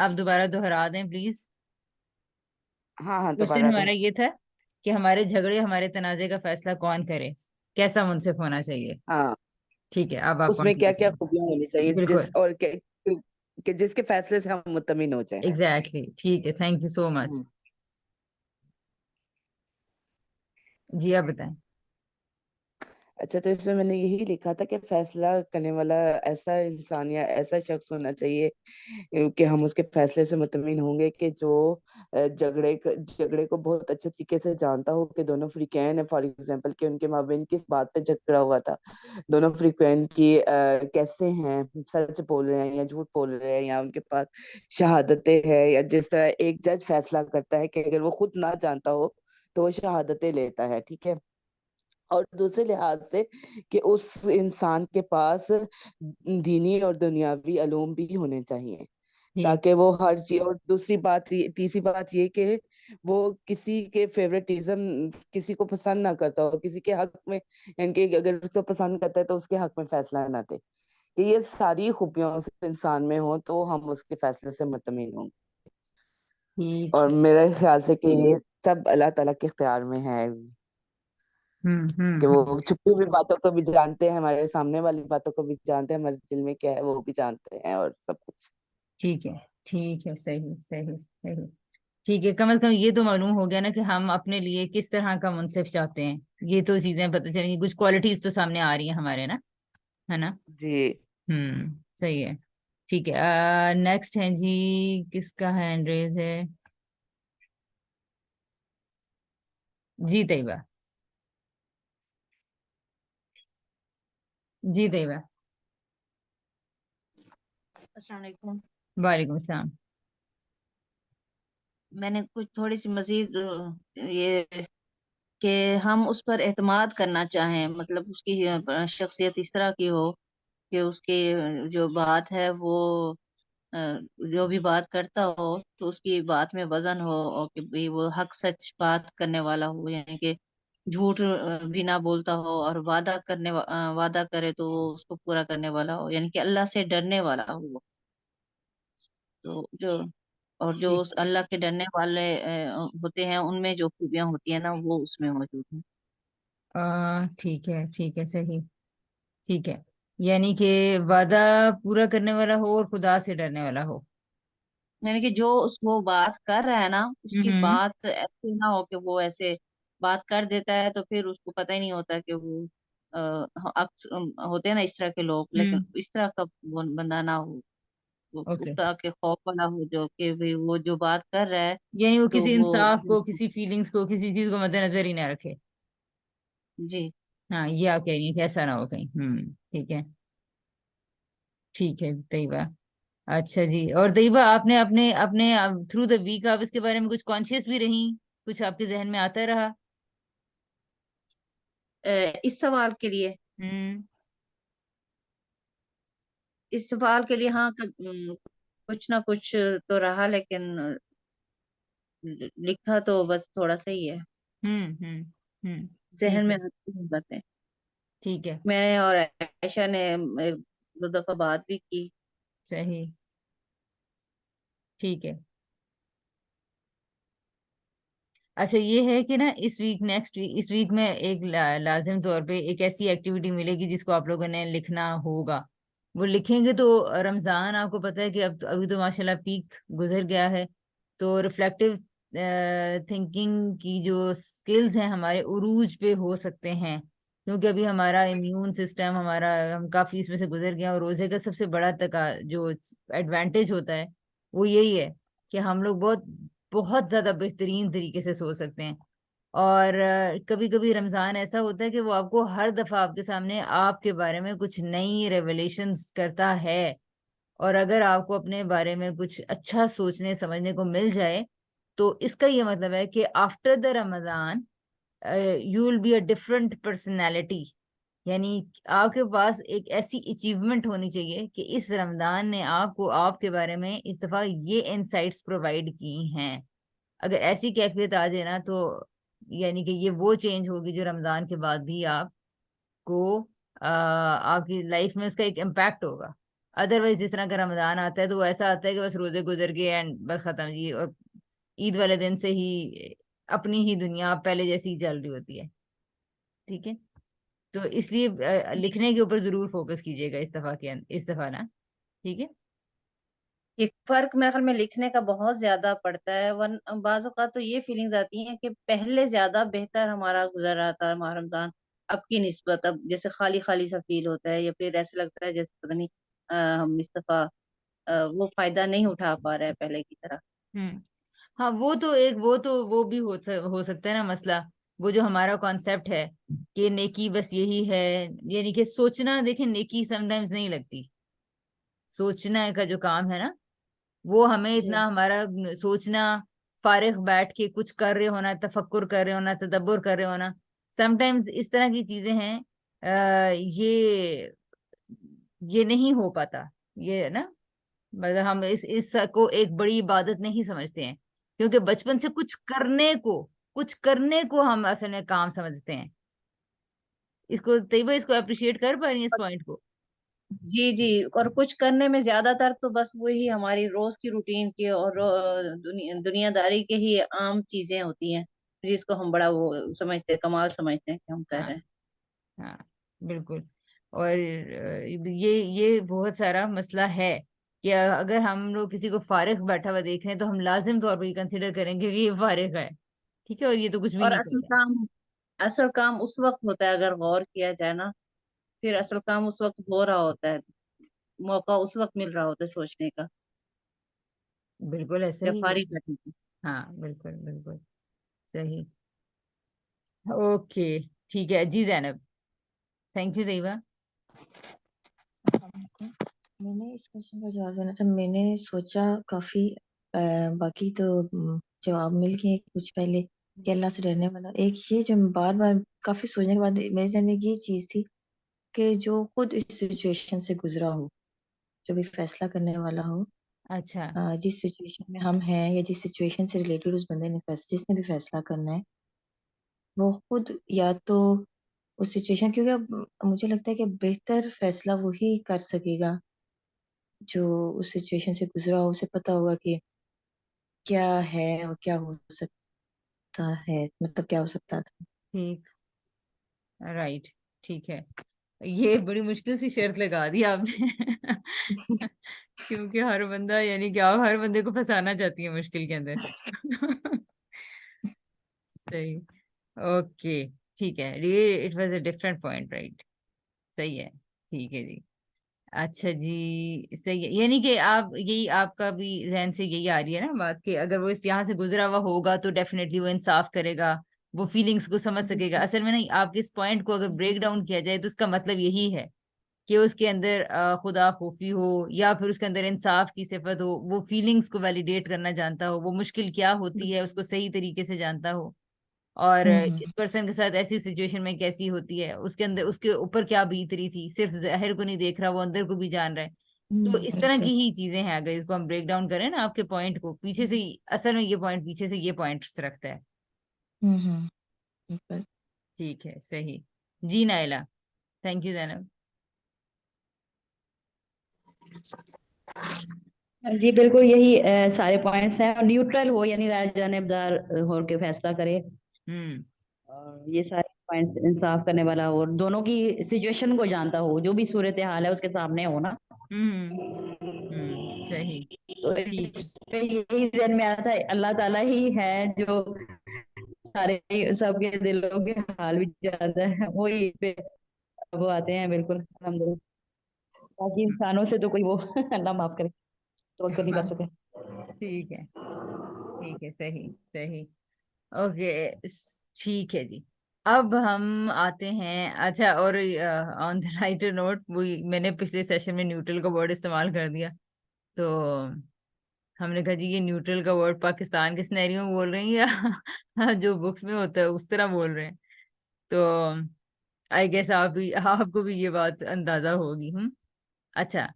आप दोबारा दोहरा दें प्लीज। हाँ हाँ, क्वेश्चन दोबारा हमारा दो। ये था कि हमारे झगड़े हमारे तनाजे का फैसला कौन करे, कैसा मुंसिफ होना चाहिए। हाँ, ठीक है, अब आप उसमें क्या कंप्लीट क्या करें। खूबियां होनी चाहिए जिस बिल्कुल। और कि जिसके फैसले से हम मुतमिन हो जाए। एग्जैक्टली ठीक है, थैंक यू सो मच। हम्म। जी आप बताएं। अच्छा, तो इसमें मैंने यही लिखा था कि फैसला करने वाला ऐसा इंसान या ऐसा शख्स होना चाहिए कि हम उसके फैसले से मुतमिन होंगे, कि जो झगड़े को बहुत अच्छे तरीके से जानता हो कि दोनों फ्रीकैन है, फॉर एग्जांपल कि उनके माबेन किस बात पे झगड़ा हुआ था, दोनों फ्रीकैन की कैसे हैं, सच बोल रहे हैं या झूठ बोल रहे हैं, या उनके पास शहादतें हैं, या जिस तरह एक जज फैसला करता है कि अगर वो खुद ना जानता हो तो वो शहादतें लेता है, ठीक है। और दूसरे लिहाज से कि उस इंसान के पास दीनी और दुनियावी अलूम भी होने चाहिए, ठीक। ताकि वो हर चीज, और दूसरी बात तीसरी बात ये कि वो किसी के फेवरेटिज्म, किसी को पसंद ना करता हो, किसी के हक में, यानी कि अगर उसको पसंद करता है तो उसके हक में फैसला ना दे। कि ये सारी खूबियां उस इंसान में हो तो हम उसके फैसले से मुतमिन होंगे। ठीक। और मेरे ख्याल से कि ये सब अल्लाह ताला के इख्तियार में है, कि हम्म। वो छुपी हुई बातों को भी जानते हैं, हमारे सामने वाली बातों को भी जानते हैं, हमारे दिल में क्या है वो भी जानते हैं, और सब कुछ। ठीक है। ठीक है, सही सही सही। ठीक है, कम से कम ये तो मालूम हो गया ना कि हम अपने लिए किस तरह का मुंसिफ चाहते हैं। ये तो चीजें पता चलेंगी, कुछ क्वालिटीज तो सामने आ रही हैं हमारे ना, है ना। जी। सही है। ठीक है, नेक्स्ट है जी। किसका हैंड रेज है? जी तैयबा। जी तैयबा। अस्सलाम वालेकुम। वालेकुम सलाम। मैंने कुछ थोड़ी सी मजीद ये कि हम उस पर एतमाद करना चाहें, मतलब उसकी शख्सियत इस तरह की हो कि उसकी जो बात है वो अ, जो भी बात करता हो तो उसकी बात में वजन हो, और कि भाई वो हक सच बात करने वाला हो, यानी कि झूठ भी ना बोलता हो, और वादा करे तो वो उसको पूरा करने वाला हो, यानी कि अल्लाह से डरने वाला हो वो। तो जो और जो ठीक। उस अल्लाह के डरने वाले होते हैं, उनमें जो खूबियां होती है ना वो उसमें मौजूद है। ठीक है, ठीक है, सही। ठीक है, यानी कि वादा पूरा करने वाला हो और खुदा से डरने वाला हो। यानी कि जो उसको बात कर रहा है ना, उसकी हम्म। बात ऐसी ना हो कि वो ऐसे बात कर देता है तो फिर उसको पता ही नहीं होता कि वो होते हैं ना इस तरह के लोग, लेकिन हम्म। इस तरह का वो बंदा ना हो। वो ओके। पुख्ता के खौफ वाला हो, जो कि भाई वो जो बात कर रहा है यानी वो तो किसी वो इंसाफ को, किसी फीलिंग्स को, किसी चीज को मद्देनजर ही ना रखे। जी। हाँ, ये आप कह रही हैं कि ऐसा ना हो कहीं। ठीक है। ठीक है तैयबा। अच्छा जी, और तैयबा आपने अपने अपने थ्रू द वीक आप इसके बारे में कुछ कॉन्शियस भी रही, कुछ आपके जहन में आता रहा? इस सवाल के लिए, हम्म। हाँ, कुछ ना कुछ तो रहा, लेकिन लिखा तो बस थोड़ा सा ही है। हम्म। जहन ठीक में है। आती हैं बातें। ठीक है। मैं और आयशा ने एक दो दफा बात भी की। सही। ठीक है। अच्छा, ये है कि ना इस वीक, नेक्स्ट वीक, इस वीक में एक लाजिम तौर पे एक ऐसी एक्टिविटी मिलेगी जिसको आप लोगों ने लिखना होगा। वो लिखेंगे तो रमजान, आपको पता है कि अब अभी तो माशाल्लाह पीक गुजर गया है। तो रिफ्लेक्टिव थिंकिंग की जो स्किल्स हैं हमारे उरूज पे हो सकते हैं, क्योंकि अभी हमारा इम्यून सिस्टम, हमारा, हम काफी इसमें से गुजर गए हैं। और रोजे का सबसे बड़ा जो एडवांटेज होता है वो यही है कि हम लोग बहुत बहुत ज्यादा बेहतरीन तरीके से सो सकते हैं। और कभी कभी रमजान ऐसा होता है कि वो आपको हर दफा आपके सामने आपके बारे में कुछ नई रेवलेशंस करता है। और अगर आपको अपने बारे में कुछ अच्छा सोचने समझने को मिल जाए, तो इसका ये मतलब है कि after the Ramzan you will be a different personality. यानी आपके पास एक ऐसी अचीवमेंट होनी चाहिए कि इस रमजान ने आपको आपके बारे में इस दफा ये इंसाइट्स प्रोवाइड की हैं। अगर ऐसी कैफियत आ जाए ना, तो यानी कि ये वो चेंज होगी जो रमजान के बाद भी आपको आपकी लाइफ में उसका एक इम्पैक्ट होगा। अदरवाइज जिस तरह का रमजान आता है तो वो ऐसा आता है कि बस रोजे गुजर गए एंड बस खत्म जी, और ईद वाले दिन से ही अपनी ही दुनिया पहले जैसी ही चल रही होती है। ठीक है, तो इसलिए लिखने के ऊपर जरूर फोकस कीजिएगा इस दफा ना। ठीक है। ये फर्क मेरे ख्याल में लिखने का बहुत ज्यादा पड़ता है। वन बाज़ औक़ात तो ये फीलिंग्स आती हैं कि पहले ज्यादा बेहतर हमारा गुजर रहा था हमारा रमजान, अब की निस्बत अब जैसे खाली खाली सा फील होता है, या फिर ऐसे लगता है जैसे पता नहीं हम इस दफा वो फायदा नहीं उठा पा रहे हैं पहले की तरह। हम्म। हाँ, वो भी हो सकता है ना मसला। वो जो हमारा कॉन्सेप्ट है कि नेकी बस यही है, यानी कि सोचना, देखें नेकी समटाइम्स नहीं लगती। सोचना का जो काम है ना, वो हमें इतना जी हमारा सोचना, फारिग बैठ के कुछ कर रहे होना, तफक्कुर कर रहे होना, तदब्बुर कर रहे होना, समटाइम्स इस तरह की चीजें हैं। ये नहीं हो पाता, ये है ना। मतलब हम इस को एक बड़ी इबादत नहीं समझते हैं, क्योंकि बचपन से कुछ करने को हम असल में काम समझते हैं। इसको तैयबा इसको अप्रिशिएट कर पा रही है इस पॉइंट को? जी जी। और कुछ करने में ज्यादातर तो बस वही हमारी रोज की रूटीन के और दुनियादारी के ही आम चीजें होती हैं, जिसको हम बड़ा वो समझते हैं, कमाल समझते हैं कि हम कर हाँ, रहे हैं। हाँ, बिल्कुल। और ये बहुत सारा मसला है कि अगर हम लोग किसी को फारिग बैठा हुआ देख रहे हैं तो हम लाजिम तौर पर ये कंसिडर करेंगे कि ये फारिग है। ठीक है, और ये तो कुछ भी और नहीं कर रहा। असल काम उस वक्त होता है अगर गौर किया जाए ना, फिर असल काम उस वक्त हो रहा होता है, मौका उस वक्त मिल रहा होता है सोचने का, बिल्कुल ऐसा जब ही है। फारिग बैठे थे। हाँ, बिल्कुल बिल्कुल सही। ओके, ठीक है जी जैनब। Thank you Tayyaba. को मैंने इस क्वेश्चन का जवाब देना था। मैंने सोचा काफी बाकी तो जवाब मिल गए कुछ पहले कि अल्लाह से डरने वाला। एक ये जो बार बार काफी सोचने के बाद मेरे जहन में ये चीज थी कि जो खुद इस सिचुएशन से गुजरा हो, जो भी फैसला करने वाला हो, अच्छा। जिस सिचुएशन में हम हैं या जिस सिचुएशन से रिलेटेड उस बंदे ने जिसने भी फैसला करना है, वो खुद या तो उस सिचुएशन, क्योंकि अब मुझे लगता है कि बेहतर फैसला वही कर सकेगा जो उस सिचुएशन से गुजरा हो, उसे पता होगा कि क्या है और क्या हो सकता है, मतलब क्या हो सकता था। ठीक, राइट, ठीक है। ये बड़ी मुश्किल सी शर्त लगा दी आपने। क्योंकि हर बंदा, यानी कि आप हर बंदे को फंसाना चाहती है मुश्किल के अंदर। सही। ओके, ठीक है, ये it was a different point, right. सही है, ठीक है जी। अच्छा जी, सही है, यानी कि आप यही, आपका भी जहन से यही आ रही है ना बात, कि अगर वो इस यहाँ से गुजरा हुआ होगा तो डेफिनेटली वो इंसाफ करेगा, वो फीलिंग्स को समझ सकेगा। असल में नहीं, आपके इस पॉइंट को अगर ब्रेक डाउन किया जाए तो उसका मतलब यही है कि उसके अंदर खुदा खूफी हो, या फिर उसके अंदर इंसाफ की सिफत हो, वो फीलिंग्स को वैलिडेट करना जानता हो, वो मुश्किल क्या होती है उसको सही तरीके से जानता हो, और हम्म किस पर्सन के साथ ऐसी सिचुएशन में कैसी होती है, उसके अंदर उसके ऊपर क्या बीत रही थी, सिर्फ जाहिर को नहीं देख रहा, वो अंदर को भी जान रहा है। तो इस तरह की एग्जैक्ट ही चीजें हैं, अगर इसको हम ब्रेक डाउन करें ना आपके पॉइंट को, पीछे से ही असल में ये पॉइंट पीछे से ये पॉइंट रखता है। हम्म बिल्कुल। ठीक है, सही। जी नाइला। Thank you Zainab. जी बिल्कुल यही सारे पॉइंट्स हैं, और न्यूट्रल हो यानी जानबदार हो के फैसला करे, हम्म। और ये सारे पॉइंट्स इंसाफ करने वाला हो, और दोनों की सिचुएशन को जानता हो, जो भी सूरत हाल है उसके सामने हो ना। हम्म। सही। तो ठीक। इस पे यही जहन में आता है, अल्लाह ताला ही है जो सारे सबके दिलों के हाल भी जानता है, वही इस पे वो आते हैं। बिल्कुल अल्हम्दुलिल्लाह, बाकी इंसानों से तो कोई वो अल्लाह माफ करे, तो नहीं हाँ, कर सके। ठीक है, ठीक है, सही सही। ओके, ठीक है जी। अब हम आते हैं, अच्छा, और ऑन द लाइटर नोट, वो मैंने पिछले सेशन में न्यूट्रल का वर्ड इस्तेमाल कर दिया, तो हमने कहा जी ये न्यूट्रल का वर्ड पाकिस्तान के सिनेरियो में बोल रही हैं या जो बुक्स में होता है उस तरह बोल रहे हैं। तो आई गेस आपको भी ये बात अंदाजा होगी। अच्छा।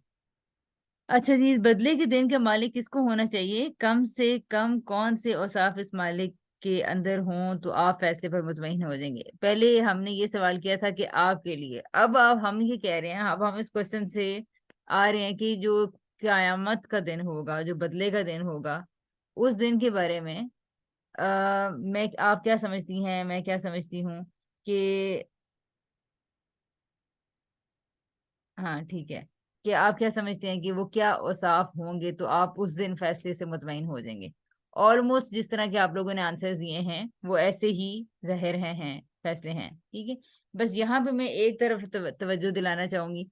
अच्छा जी, इस बदले के दिन का मालिक किसको होना चाहिए? कम से कम कौन से औसाफ इस मालिक के अंदर हों तो आप फैसले पर मुतमईन हो जाएंगे? पहले हमने ये सवाल किया था कि आपके लिए, अब आप हम ये कह रहे हैं, अब हम इस क्वेश्चन से आ रहे हैं कि जो क़यामत का दिन होगा, जो बदले का दिन होगा, उस दिन के बारे में मैं आप क्या समझती हैं, मैं क्या समझती हूँ कि हाँ ठीक है, कि आप क्या समझते हैं कि वो क्या औसाफ होंगे तो आप उस दिन फैसले से मुतमईन हो जाएंगे। ऑलमोस्ट जिस तरह के आप लोगों ने आंसर्स दिए हैं वो ऐसे ही ज़ाहिर हैं फैसले हैं, ठीक है। बस यहाँ पे मैं एक तरफ तवज्जो दिलाना चाहूंगी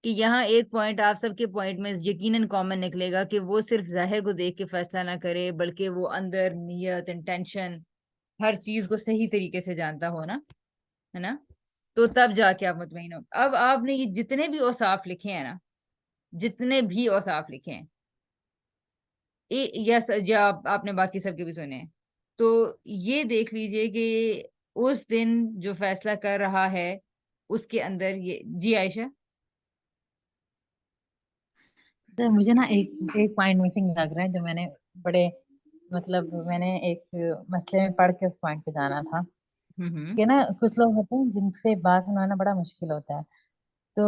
कि यहाँ एक पॉइंट आप सबके पॉइंट में यकीनन कॉमन निकलेगा कि वो सिर्फ जाहिर को देख के फैसला ना करे, बल्कि वो अंदर नियत, इंटेंशन, हर चीज को सही तरीके से जानता हो ना, है ना। तो तब जाके आप मुतमईन हो। अब आपने ये जितने भी औसाफ लिखे हैं ना, जितने भी औसाफ लिखे हैं, यस, या आपने बाकी सबके भी सुने हैं, तो ये देख लीजिए कि उस दिन जो फैसला कर रहा है उसके अंदर ये, जी आयशा। तो मुझे ना एक एक पॉइंट मिसिंग लग रहा है, जो मैंने बड़े मतलब मैंने एक मसले में पढ़ के उस पॉइंट पे जाना था हम्म। कि ना कुछ लोग होते हैं जिनसे बात सुनाना बड़ा मुश्किल होता है। तो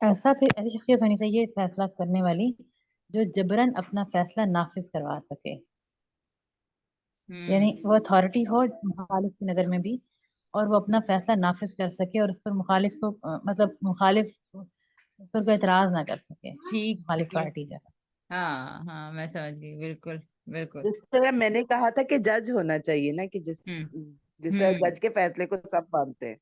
ऐसी शख्सियत होनी चाहिए फैसला करने वाली, जो जबरन अपना फैसला नाफिज करवा सके। यानी वो अथॉरिटी हो मुखालिफ की नजर में भी, और वो अपना फैसला नाफिज कर सके, और उस पर मुखालिफ को मतलब मुखालिफ उस पर कोई एतराज ना कर सके, ठीक मुखालिफ ठीक। पार्टी जो है। हाँ हाँ, मैं समझ गई, बिल्कुल बिल्कुल। जिस तरह मैंने कहा था कि जज होना चाहिए ना, कि जिस हम्म जिस तरह हम्म जज के फैसले को सब मानते हैं।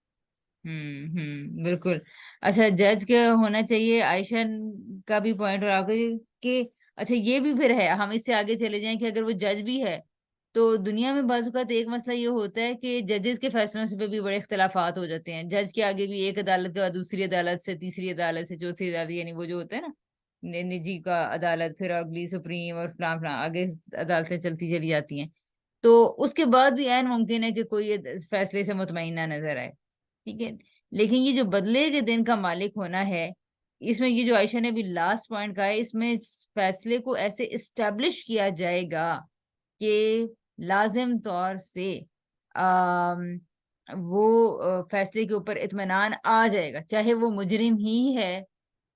बिल्कुल। अच्छा, जज का होना चाहिए, आयशा का भी पॉइंट और आपका कि अच्छा ये भी फिर है, हम इससे आगे चले जाएं कि अगर वो जज भी है तो दुनिया में बाज़-औक़ात एक मसला ये होता है कि जजेस के फैसलों से पे भी बड़े इख्तलाफात हो जाते हैं। जज के आगे भी एक अदालत के बाद दूसरी अदालत से, तीसरी अदालत से, चौथी अदालत, यानी वो जो होता है ना, निजी का अदालत, फिर अगली सुप्रीम और फलां फलां आगे अदालतें चलती चली जाती हैं। तो उसके बाद भी ऐन मुमकिन है कि कोई फैसले से मुतमईन ना नजर आए, ठीक है। लेकिन ये जो बदले के दिन का मालिक होना है, इसमें ये जो आयशा ने भी लास्ट पॉइंट कहा है, इसमें इस फैसले को ऐसे इस्टेब्लिश किया जाएगा कि लाजिम तौर से आम, वो फैसले के ऊपर इत्मीनान आ जाएगा, चाहे वो मुजरिम ही है,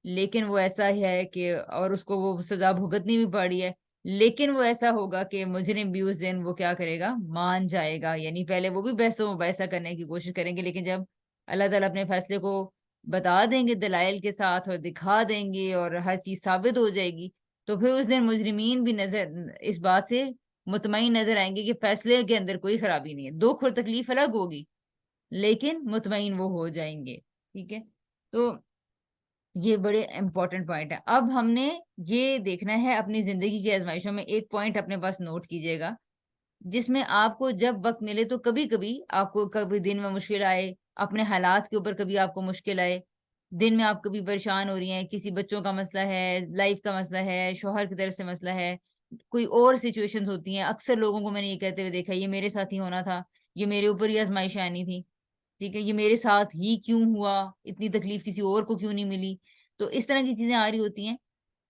लेकिन वो ऐसा है कि और उसको वो सजा भुगतनी भी पड़ी है, लेकिन वो ऐसा होगा कि मुजरिम भी उस दिन वो क्या करेगा, मान जाएगा। यानी पहले वो भी बहसो मुबाहिसा करने की कोशिश करेंगे, लेकिन जब अल्लाह ताला अपने फैसले को बता देंगे दलाइल के साथ और दिखा देंगे और हर चीज साबित हो जाएगी, तो फिर उस दिन मुजरिमीन भी नजर इस बात से मुतमईन नजर आएंगे कि फैसले के अंदर कोई खराबी नहीं है। दुख और तकलीफ अलग होगी, लेकिन मुतमईन वो हो जाएंगे, ठीक है। तो ये बड़े इंपॉर्टेंट पॉइंट है। अब हमने ये देखना है अपनी जिंदगी की आजमाइशों में, एक पॉइंट अपने पास नोट कीजिएगा, जिसमें आपको जब वक्त मिले तो कभी कभी आपको, कभी दिन में मुश्किल आए, अपने हालात के ऊपर कभी आपको मुश्किल आए, दिन में आप कभी परेशान हो रही हैं, किसी बच्चों का मसला है, लाइफ का मसला है, शोहर की तरफ से मसला है, कोई और सिचुएशंस होती हैं। अक्सर लोगों को मैंने ये कहते हुए देखा, ये मेरे साथ ही होना था, ये मेरे ऊपर ही आजमाइश आनी थी, ठीक है, ये मेरे साथ ही क्यों हुआ, इतनी तकलीफ किसी और को क्यों नहीं मिली। तो इस तरह की चीजें आ रही होती हैं।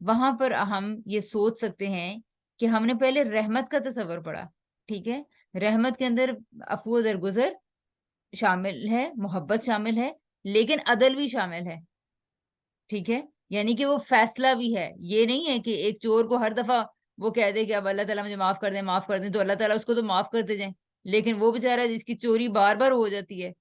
वहां पर हम ये सोच सकते हैं कि हमने पहले रहमत का तस्वर पढ़ा, ठीक है। रहमत के अंदर अफू दरगुजर शामिल है, मोहब्बत शामिल है, लेकिन अदल भी शामिल है, ठीक है। यानी कि वो फैसला भी है। ये नहीं है कि एक चोर को हर दफा वो कह दे कि अब अल्लाह ताला मुझे माफ कर दे, माफ कर दे, तो अल्लाह ताला उसको तो माफ करते जाए। लेकिन वो बेचारा जिसकी चोरी बार बार हो जाती है,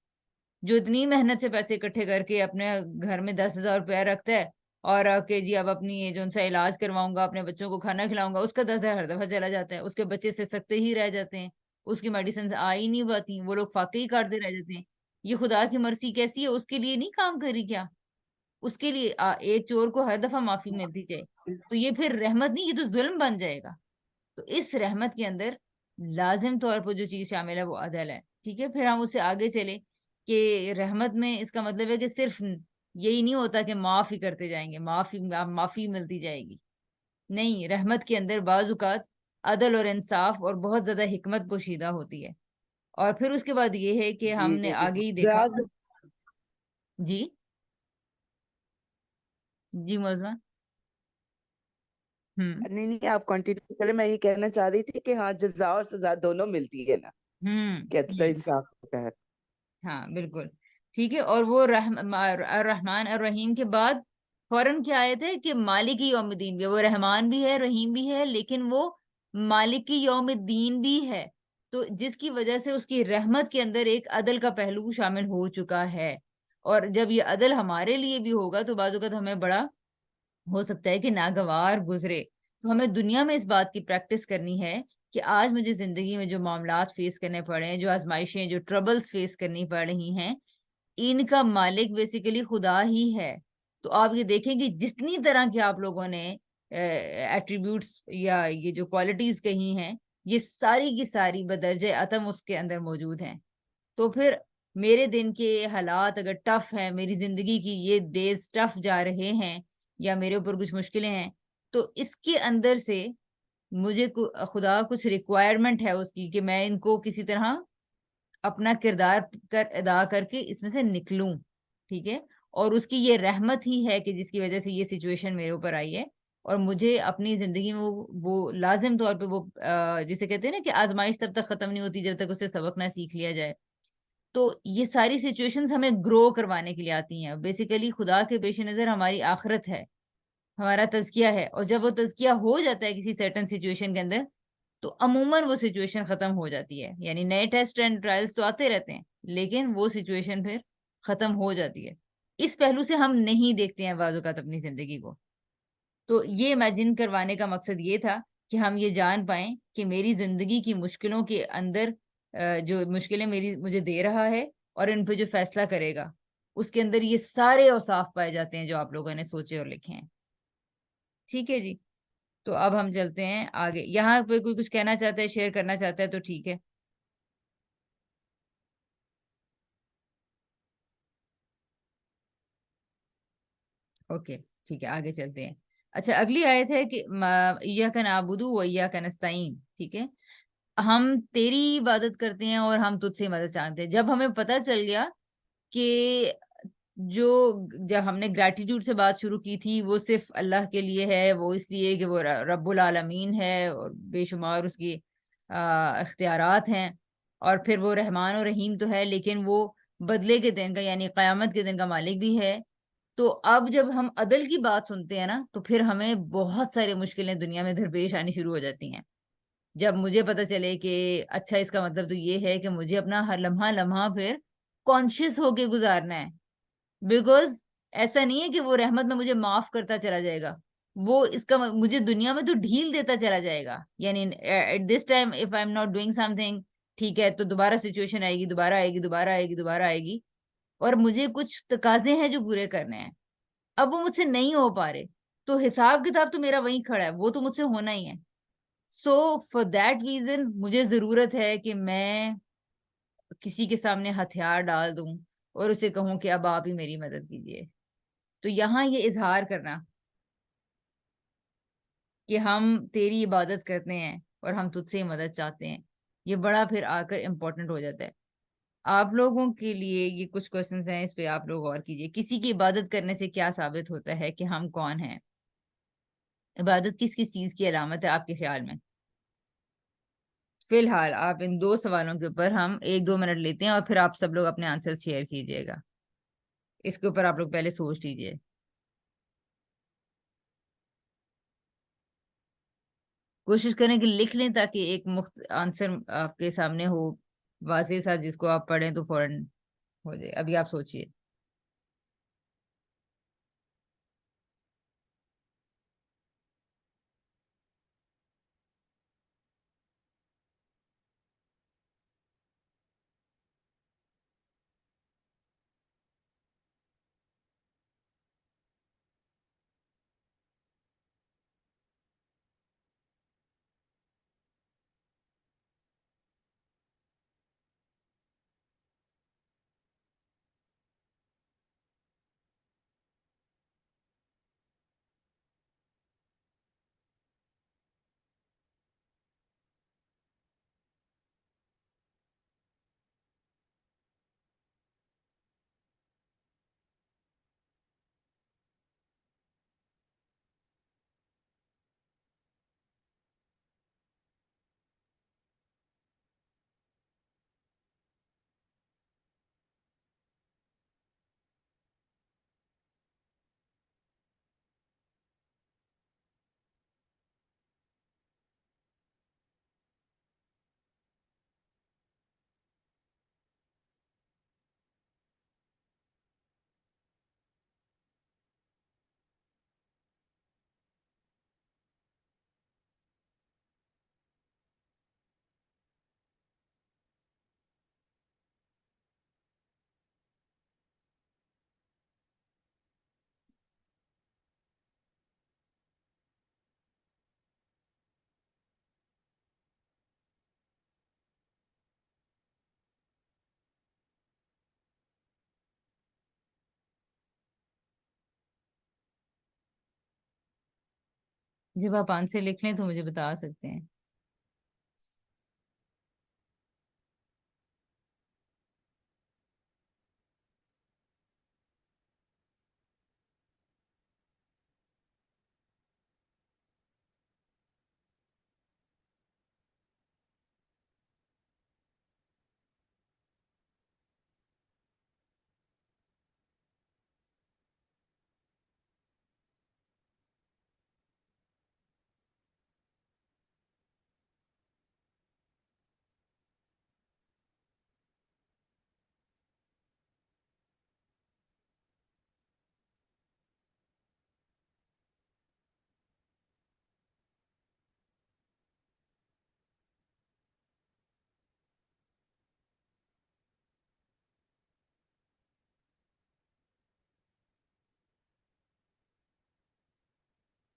जो इतनी मेहनत से पैसे इकट्ठे करके अपने घर में 10,000 रुपया रखता है, और कि जी अब अपनी जो उनसे इलाज करवाऊंगा, अपने बच्चों को खाना खिलाऊंगा, उसका 10,000 हर दफा चला जाता है, उसके बच्चे से सकते ही रह जाते हैं, उसकी मेडिसिन आ ही नहीं पाती, वो लोग फाके ही काटते रह जाते हैं। ये खुदा की मर्जी कैसी है, उसके लिए नहीं काम करी क्या? उसके लिए एक चोर को हर दफा माफी मिलती जाए, तो ये फिर रहमत नहीं, ये तो जुल्म बन जाएगा। तो इस रहमत के अंदर लाजिम तौर पर जो चीज शामिल है वो अदल है, ठीक है। फिर हम उससे आगे चले कि रहमत में इसका मतलब है कि सिर्फ यही नहीं होता कि माफ ही करते जाएंगे, माफी मिलती जाएगी। नहीं, रहमत के अंदर बाजुकात अदल और इंसाफ और बहुत ज्यादा हिकमत पोशीदा होती है। और फिर उसके बाद ये है कि जी हमने आगे ही देखा। जज। जी, जी मौजमा। हम्म नहीं नहीं, आप कंटिन्यू करें। मैं ये कहना चाह रही थी कि हाँ, जजा और सजा दोनों मिलती है ना, कहते तो इंसाफ होता है। हाँ बिल्कुल, ठीक है। और वो रहमान और रहीम के बाद फौरन क्या आयत है कि मालिक यौमिद्दीन भी है, वो रहमान भी है, रहीम भी है, लेकिन वो मालिक यौमिद्दीन भी है। तो जिसकी वजह से उसकी रहमत के अंदर एक अदल का पहलू शामिल हो चुका है। और जब ये अदल हमारे लिए भी होगा तो बाज़ औक़ात हमें बड़ा हो सकता है कि नागवार गुजरे। तो हमें दुनिया में इस बात की प्रैक्टिस करनी है कि आज मुझे जिंदगी में जो मामलात फेस करने पड़े हैं, जो आजमाइशें, जो ट्रबल्स फेस करनी पड़ रही हैं, इनका मालिक बेसिकली खुदा ही है। तो आप ये देखें कि जितनी तरह के आप लोगों ने एट्रीब्यूट्स या ये जो क्वालिटीज कही हैं, ये सारी की सारी बदरजे अतम उसके अंदर मौजूद हैं। तो फिर मेरे दिन के हालात अगर टफ हैं, मेरी जिंदगी की ये डेज टफ जा रहे हैं या मेरे ऊपर कुछ मुश्किलें हैं, तो इसके अंदर से मुझे खुदा कुछ रिक्वायरमेंट है उसकी कि मैं इनको किसी तरह अपना किरदार कर अदा करके इसमें से निकलूं, ठीक है? और उसकी ये रहमत ही है कि जिसकी वजह से ये सिचुएशन मेरे ऊपर आई है और मुझे अपनी जिंदगी में वो लाजिम तौर पे वो जिसे कहते हैं ना कि आजमाइश तब तक खत्म नहीं होती जब तक उससे सबक ना सीख लिया जाए। तो ये सारी सिचुएशंस हमें ग्रो करवाने के लिए आती हैं। बेसिकली खुदा के पेश नज़र हमारी आखिरत है, हमारा तज़किया है, और जब वो तज़किया हो जाता है किसी सर्टेन सिचुएशन के अंदर, तो अमूमन वो सिचुएशन खत्म हो जाती है। यानी नए टेस्ट एंड ट्रायल्स तो आते रहते हैं, लेकिन वो सिचुएशन फिर खत्म हो जाती है। इस पहलू से हम नहीं देखते हैं बाज़ औक़ात अपनी ज़िंदगी को। तो ये इमेजिन करवाने का मकसद ये था कि हम ये जान पाएँ कि मेरी ज़िंदगी की मुश्किलों के अंदर जो मुश्किलें मेरी मुझे दे रहा है और इन पे जो फ़ैसला करेगा, उसके अंदर ये सारे औसाफ पाए जाते हैं जो आप लोगों ने सोचे और लिखे हैं। ठीक है जी? तो अब हम चलते हैं आगे। यहाँ पे कोई कुछ कहना चाहता है, शेयर करना चाहता है तो ठीक है। ओके, ठीक है, आगे चलते हैं। अच्छा, अगली आयत है कि इय्याका नअबुदु व इय्याका नस्तईन, ठीक है? हम तेरी इबादत करते हैं और हम तुझसे मदद चाहते हैं। जब हमें पता चल गया कि जो जब हमने ग्रैटिट्यूड से बात शुरू की थी, वो सिर्फ़ अल्लाह के लिए है, वो इसलिए कि वो रब्बुल आलमीन है और बेशुमार उसकी इख्तियारात हैं, और फिर वो रहमान और रहीम तो है, लेकिन वो बदले के दिन का यानी क़यामत के दिन का मालिक भी है। तो अब जब हम अदल की बात सुनते हैं ना, तो फिर हमें बहुत सारी मुश्किलें दुनिया में दरपेश आनी शुरू हो जाती हैं। जब मुझे पता चले कि अच्छा, इसका मतलब तो ये है कि मुझे अपना हर लम्हा-लम्हा फिर कॉन्शियस होके गुज़ारना है। बिकॉज़ ऐसा नहीं है कि वो रहमत में मुझे माफ़ करता चला जाएगा। वो इसका मुझे दुनिया में तो ढील देता चला जाएगा। यानी at this time if I am not doing something, ठीक है, तो दोबारा सिचुएशन आएगी, दोबारा आएगी, दोबारा आएगी, दोबारा आएगी, और मुझे कुछ तकाज़े हैं जो पूरे करने हैं। अब वो मुझसे नहीं हो पा रहे, तो हिसाब-किताब तो मेरा वहीं खड़ा है, वो तो मुझसे होना ही है। सो फॉर दैट रीज़न मुझे ज़रूरत है कि मैं किसी के सामने हथियार डाल दूँ और उसे कहूँ कि अब आप ही मेरी मदद कीजिए। तो यहाँ ये इज़हार करना कि हम तेरी इबादत करते हैं और हम तुझसे ही मदद चाहते हैं, ये बड़ा फिर आकर इम्पोर्टेंट हो जाता है। आप लोगों के लिए ये कुछ क्वेश्चंस हैं, इस पे आप लोग गौर कीजिए। किसी की इबादत करने से क्या साबित होता है कि हम कौन हैं? इबादत किस-किस चीज़ की अलामत है आपके ख़्याल में? फिलहाल आप इन 2 सवालों के ऊपर हम 1-2 मिनट लेते हैं और फिर आप सब लोग अपने आंसर्स शेयर कीजिएगा। इसके ऊपर आप लोग पहले सोच लीजिए। कोशिश करें कि लिख लें ताकि एक मुख्त आंसर आपके सामने हो, वाज़े सा, जिसको आप पढ़ें तो फ़ौरन हो जाए। अभी आप सोचिए। जब आप आंसर लिख लें तो मुझे बता सकते हैं।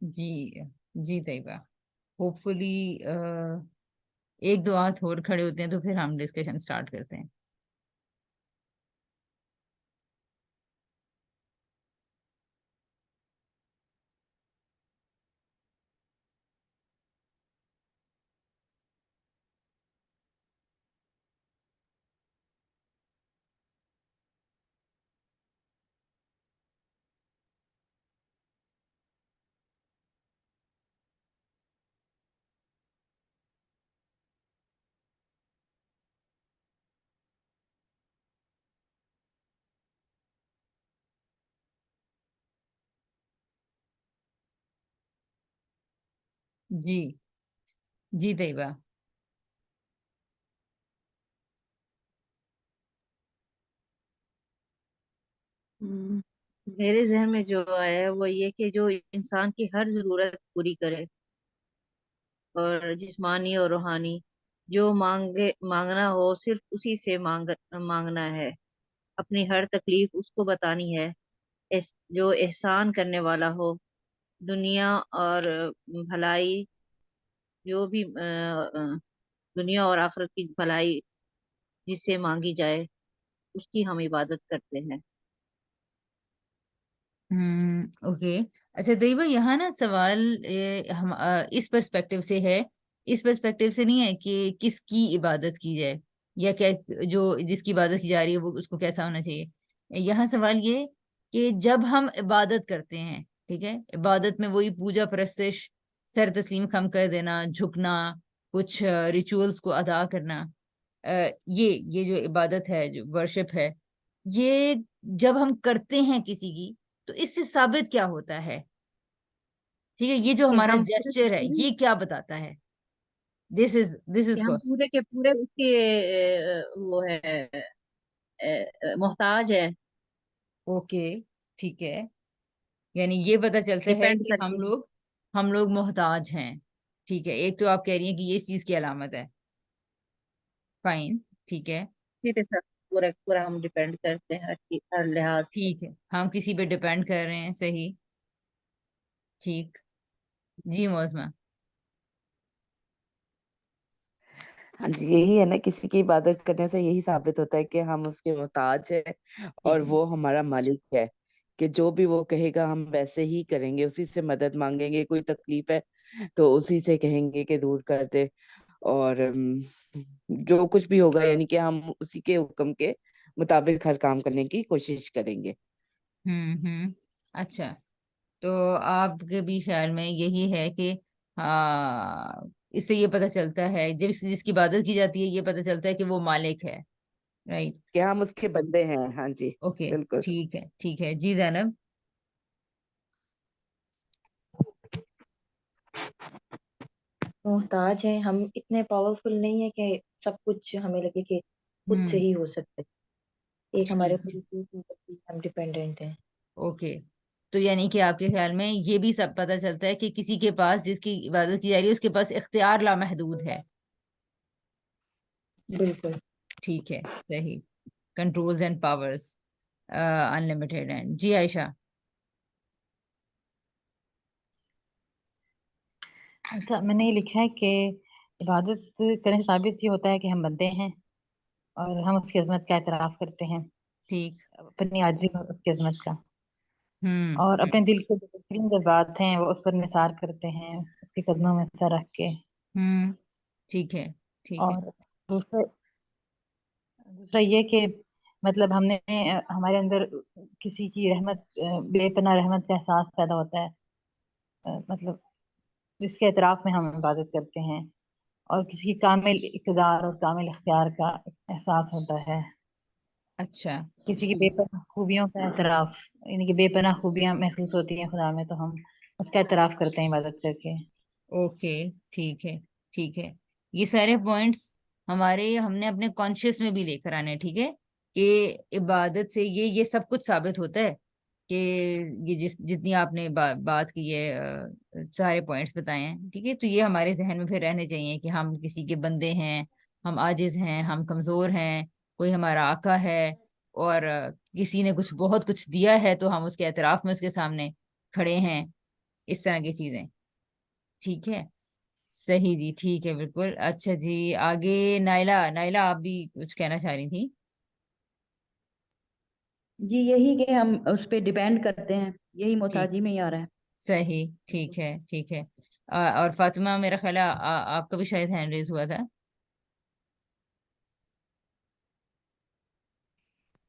जी जी तैयबा, होपफुली एक दो हाथ और खड़े होते हैं तो फिर हम डिस्कशन स्टार्ट करते हैं। जी जी तैयबा। हम्म, मेरे जहन में जो आया है वो ये कि जो इंसान की हर जरूरत पूरी करे, और जिस्मानी और रूहानी, जो मांगना हो सिर्फ उसी से मांगना है। अपनी हर तकलीफ उसको बतानी है। जो एहसान करने वाला हो, दुनिया और भलाई, जो भी दुनिया और आखिरत की भलाई जिससे मांगी जाए, उसकी हम इबादत करते हैं। ओके। अच्छा तैयबा, यहाँ ना सवाल इस पर्सपेक्टिव से है, इस पर्सपेक्टिव से नहीं है कि किसकी इबादत की जाए या क्या, जो जिसकी इबादत की जा रही है वो उसको कैसा होना चाहिए। यहाँ सवाल ये कि जब हम इबादत करते हैं, ठीक है, इबादत में वही पूजा परस्तिश, सर तस्लीम खम कर देना, झुकना, कुछ रिचुअल्स को अदा करना, ये जो इबादत है, जो वर्शिप है, ये जब हम करते हैं किसी की, तो इससे साबित क्या होता है? ठीक है, ये जो कि हमारा हम पूरे के जेस्चर है पूरे ये क्या बताता है? दिस इज कि हम क्वेश्चन। पूरे के पूरे उसके वो है, मोहताज है। ओके, ठीक है, यानी ये पता चलता है डिपेंड कि करते हैं। हम लोग मोहताज हैं। ठीक है, एक तो आप कह रही हैं कि ये इस चीज की अलामत है। फाइन, ठीक है। इसी पे सब पूरा पूरा हम डिपेंड करते हैं, हर लिहाज से। ठीक है, हम किसी पे डिपेंड कर रहे हैं, सही, ठीक। जी मौजमा। हाँ जी, यही है ना, किसी की इबादत करने से यही साबित होता है कि हम उसके मोहताज है और ठीक है। वो हमारा मालिक है। कि जो भी वो कहेगा हम वैसे ही करेंगे, उसी से मदद मांगेंगे। कोई तकलीफ है तो उसी से कहेंगे कि दूर कर दे। और जो कुछ भी होगा यानी कि हम उसी के हुक्म के मुताबिक हर काम करने की कोशिश करेंगे। अच्छा, तो आपके भी ख्याल में यही है कि इससे ये पता चलता है, जिसकी इबादत की जाती है, ये पता चलता है कि वो मालिक है, राइट। कि हम उसके बंदे हैं। हाँ जी, ओके, बिल्कुल। ठीक है, ठीक है जी जैनब। मोहताज हैं हम, इतने पावरफुल नहीं है कि सब कुछ हमें लगे कि खुद से हम्म, ही हो सकता है। एक हमारे ठीक ऊपर है, ही हम डिपेंडेंट हैं। ओके। तो यानी कि आपके ख्याल में ये भी सब पता चलता है कि किसी के पास, जिसकी इबादत की जा रही है, उसके पास इख्तियार लामहदूद है। बिल्कुल। ठीक है, सही। Controls and powers unlimited and जी आयशा। अच्छा, मैंने ये लिखा है कि इबादत करने से साबित ये होता है कि हम बंदे हैं और हम उसकी अजमत का एतराफ करते हैं, ठीक। अपनी आजिज़ी और उसकी अजमत का। और हम्म। अपने दिल के जो बेहतरीन जज्बात हैं वो उस पर निसार करते हैं, उसके कदमों में सर रख के। हम्म। ठीक है, ठीक है। और दूसरा दूसरा ये कि मतलब हमने हमारे अंदर किसी की रहमत, बेपनाह रहमत का एहसास पैदा होता है। मतलब जिसके एतराफ में हम इबादत करते हैं, और किसी की कामिल इक़्तिदार और कामिल इख्तियार का एहसास होता है। अच्छा। किसी की बेपनाह खूबियों का एतराफ, यानी कि बेपनाह खूबियां महसूस होती हैं खुदा में, तो हम उसका एतराफ करते हैं इबादत करके। ओके, ठीक है, ठीक है। ये सारे पॉइंट्स हमारे हमने अपने कॉन्शियस में भी लेकर आने हैं, ठीक है। कि इबादत से ये सब कुछ साबित होता है कि ये जितनी आपने बात की है, सारे पॉइंट्स बताए हैं, ठीक है। तो ये हमारे जहन में फिर रहने चाहिए कि हम किसी के बंदे हैं, हम आजिज हैं, हम कमजोर हैं। कोई हमारा आका है, और किसी ने कुछ बहुत कुछ दिया है, तो हम उसके एतराफ में उसके सामने खड़े हैं। इस तरह की चीजें, ठीक है। सही जी, ठीक है, बिल्कुल। अच्छा जी, आगे नाइला, नाइला आप भी कुछ कहना चाह रही थी? जी यही कि हम उस पे डिपेंड करते हैं, यही ठीक, मोहताजी में ही आ रहा है। सही, ठीक है, ठीक है। और फातिमा, मेरा ख्याल है आपका भी शायद हैंड रेज हुआ था।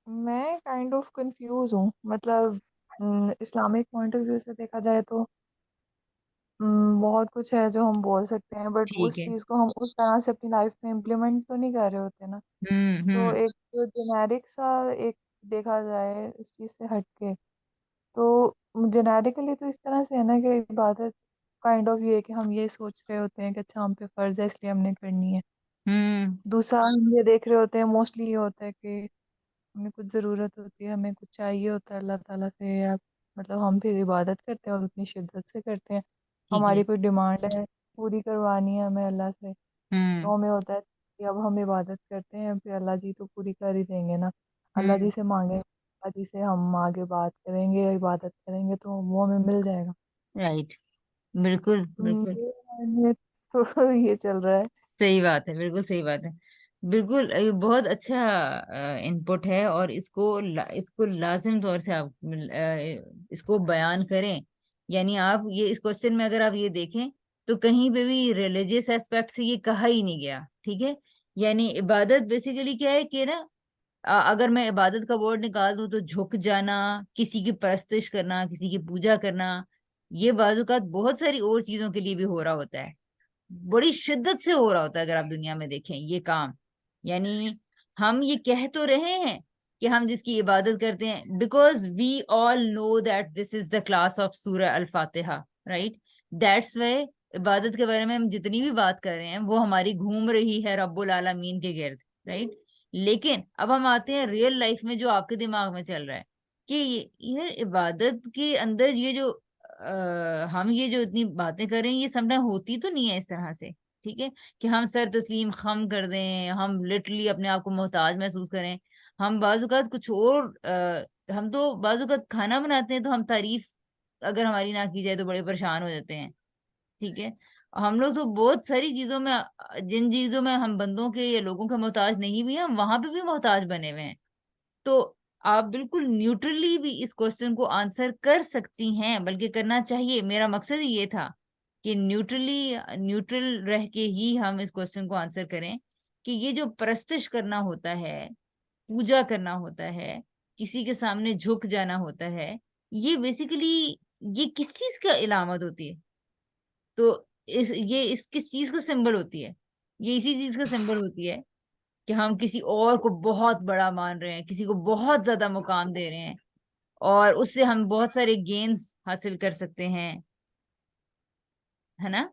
मैं काइंड ऑफ कंफ्यूज हूँ। मतलब इस्लामिक पॉइंट ऑफ व्यू से देखा जाए तो बहुत कुछ है जो हम बोल सकते हैं, बट ठीक उस है। चीज़ को हम उस तरह से अपनी लाइफ में इम्प्लीमेंट तो नहीं कर रहे होते ना। तो हम्म। एक जो जेनेरिक सा एक देखा जाए इस चीज़ से हटके, तो जेनेरिकली तो इस तरह से है ना कि इबादत काइंड ऑफ ये है कि हम ये सोच रहे होते हैं कि अच्छा हम पे फर्ज है इसलिए हमने करनी है। हम्म। दूसरा हम ये देख रहे होते हैं, मोस्टली ये होता है कि हमें कुछ ज़रूरत होती है, हमें कुछ चाहिए होता है अल्लाह ताला से, या मतलब हम फिर इबादत करते हैं और उतनी शिद्दत से करते हैं। ठीक हमारी है। कोई डिमांड है, पूरी करवानी है हमें अल्लाह से, हम्म। तो हमें होता है कि अब हम इबादत करते हैं, फिर अल्लाह जी तो पूरी कर ही देंगे ना। अल्लाह हम्म। जी से मांगे, अल्लाह जी से हम आगे बात करेंगे, इबादत करेंगे तो वो हमें मिल जाएगा। राइट। बिल्कुल, बिल्कुल। मेरे माइंड में तो ये चल रहा है। सही बात है, बिल्कुल सही बात है। बिल्कुल, ये बहुत अच्छा इनपुट है, और इसको लाजिम तौर से आप इसको बयान करें। यानी आप ये इस क्वेश्चन में अगर आप ये देखें, तो कहीं पे भी रिलीजियस एस्पेक्ट से ये कहा ही नहीं गया, ठीक है। यानी इबादत बेसिकली क्या है कि ना, अगर मैं इबादत का वर्ड निकाल दूं तो झुक जाना, किसी की परस्तिश करना, किसी की पूजा करना। ये बाजुकात बहुत सारी और चीजों के लिए भी हो रहा होता है, बड़ी शिद्दत से हो रहा होता है, अगर आप दुनिया में देखें ये काम। यानी हम ये कह तो रहे हैं कि हम जिसकी इबादत करते हैं, because we all know that this is the class of सूरह अल फातिहा, राइट। दैट्स वाई इबादत के बारे में हम जितनी भी बात कर रहे हैं वो हमारी घूम रही है रब्बुल आलमीन के गिर्द, राइट। लेकिन अब हम आते हैं रियल लाइफ में, जो आपके दिमाग में चल रहा है कि ये इबादत के अंदर ये जो हम ये जो इतनी बातें कर रहे हैं, ये समटाइम होती तो नहीं है इस तरह से, ठीक है। कि हम सर तस्लीम खम कर दें, हम लिटरली अपने आप को मोहताज महसूस करें। हम बाजुकात कुछ और हम तो बाजुकात खाना बनाते हैं तो हम तारीफ अगर हमारी ना की जाए तो बड़े परेशान हो जाते हैं, ठीक है। हम लोग तो बहुत सारी चीजों में, जिन चीजों में हम बंदों के या लोगों के मोहताज नहीं भी हैं, हम वहां पे भी मोहताज बने हुए हैं। तो आप बिल्कुल न्यूट्रली भी इस क्वेश्चन को आंसर कर सकती हैं, बल्कि करना चाहिए। मेरा मकसद ही ये था कि न्यूट्रल रह के ही हम इस क्वेश्चन को आंसर करें, कि ये जो परस्तिश करना होता है, पूजा करना होता है, किसी के सामने झुक जाना होता है, ये बेसिकली ये किस चीज का इलामत होती है? तो इस किस चीज का सिंबल होती है? ये इसी चीज का सिंबल होती है कि हम किसी और को बहुत बड़ा मान रहे हैं, किसी को बहुत ज्यादा मुकाम दे रहे हैं, और उससे हम बहुत सारे गेन्स हासिल कर सकते हैं, है ना।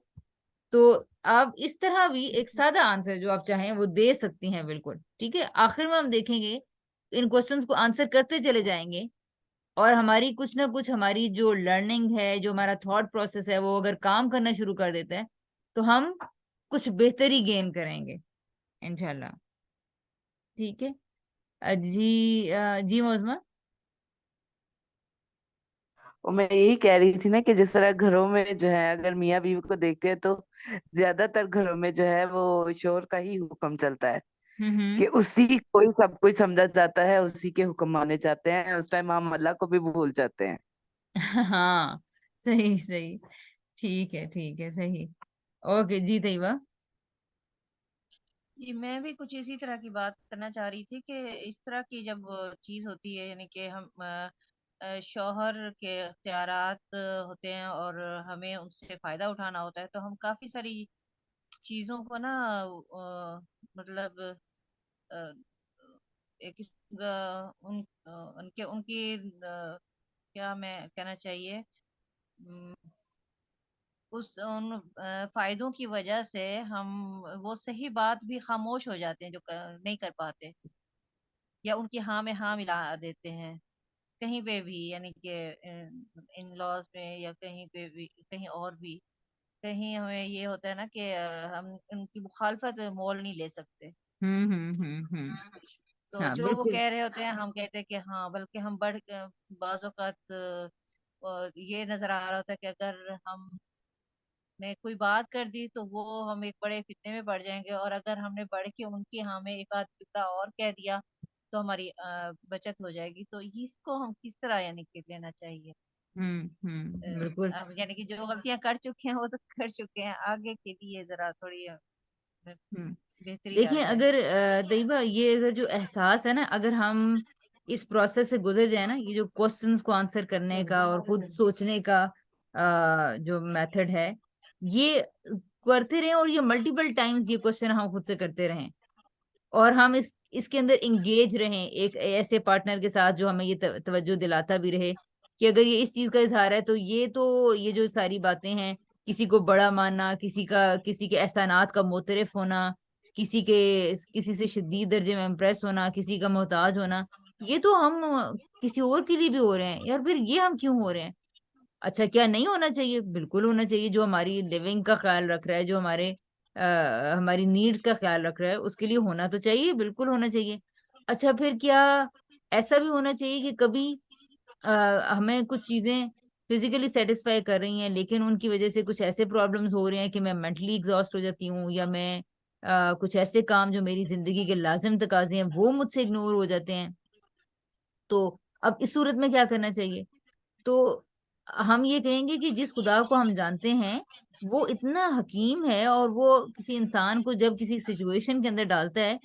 तो आप इस तरह भी एक सादा आंसर जो आप चाहें वो दे सकती हैं, बिल्कुल ठीक है। आखिर में हम देखेंगे, इन क्वेश्चंस को आंसर करते चले जाएंगे, और हमारी कुछ ना कुछ हमारी जो लर्निंग है, जो हमारा थॉट प्रोसेस है, वो अगर काम करना शुरू कर देता है, तो हम कुछ बेहतरी गेन करेंगे, इंशाल्लाह। ठीक है। जी मोज़मा। और मैं यही कह रही थी ना कि जिस तरह घरों में जो है अगर मियाँ बीवी को देखते हैं तो ज्यादातर घरों में जो है वो शोहर का ही हुक्म चलता है, हम्म। कि उसी को ही सब कुछ समझा जाता है, उसी के हुक्म माने जाते हैं, उस टाइम हम अल्लाह को भी भूल जाते हैं। हाँ, सही सही, ठीक है, सही। ओके जी तैयबा। जी मैं भी कुछ इसी तरह की बात करना चाह रही थी कि इस तरह की जब चीज होती है, यानी कि हम शौहर के इख्तियारात होते हैं और हमें उनसे फायदा उठाना होता है, तो हम काफी सारी चीजों को ना मतलब अ, एक उनके उनकी क्या मैं कहना चाहिए, अम, उस उन फायदों की वजह से हम वो सही बात भी खामोश हो जाते हैं जो नहीं कर पाते, या उनकी हाँ में हाँ मिला देते हैं कहीं पे भी, यानी कि इन लॉज में या कहीं पे भी, कहीं और भी। कहीं हमें ये होता है ना कि हम उनकी मुखालफत मोल नहीं ले सकते। तो हाँ जो वो बिल्कुल। कह रहे होते हैं हम कहते हैं कि हाँ, बल्कि हम बाज़ औक़ात ये नजर आ रहा होता है कि अगर हमने कोई बात कर दी तो वो हम एक बड़े फितने में पड़ जाएंगे, और अगर हमने बढ़ के उनकी हाँ में एक आध जुमला और कह दिया तो हमारी बचत हो जाएगी। तो इसको हम किस तरह यानी कि लेना चाहिए? बिल्कुल। अब यानी कि जो गलतियां कर चुके हैं वो तो कर चुके हैं, आगे के लिए जरा थोड़ी हम्म बेहतरी आ देखिए, जाए। अगर तैयबा, ये अगर जो एहसास है ना, अगर हम इस प्रोसेस से गुजर जाए ना, ये जो क्वेश्चंस को आंसर करने का और खुद सोचने का जो मेथड है, ये करते रहें, और ये मल्टीपल टाइम्स ये क्वेश्चन हम खुद से करते रहें, और हम इसके अंदर इंगेज रहें एक ऐसे पार्टनर के साथ जो हमें ये तवज्जो दिलाता भी रहे कि अगर ये इस चीज का इजहार है, तो ये जो सारी बातें हैं, किसी को बड़ा मानना, किसी के एहसानात का मोतरफ होना, किसी से शदीद दर्जे में इम्प्रेस होना, किसी का मोहताज होना, ये तो हम किसी और के लिए भी हो रहे हैं यार, फिर ये हम क्यों हो रहे हैं? अच्छा, क्या नहीं होना चाहिए? बिल्कुल होना चाहिए। जो हमारी लिविंग का ख्याल रख रहा है, जो हमारी नीड्स का ख्याल रख रहा है, उसके लिए होना तो चाहिए, बिल्कुल होना चाहिए। अच्छा, फिर क्या ऐसा भी होना चाहिए कि कभी अ, हमें कुछ चीजें फिजिकली सेटिस्फाई कर रही हैं, लेकिन उनकी वजह से कुछ ऐसे प्रॉब्लम्स हो रहे हैं कि मैं मेंटली एग्जॉस्ट हो जाती हूँ, या मैं कुछ ऐसे काम जो मेरी जिंदगी के लाजिम तकाजे हैं वो मुझसे इग्नोर हो जाते हैं। तो अब इस सूरत में क्या करना चाहिए? तो हम ये कहेंगे कि जिस खुदा को हम जानते हैं, वो इतना हकीम है, और वो किसी इंसान को जब किसी सिचुएशन के अंदर डालता है,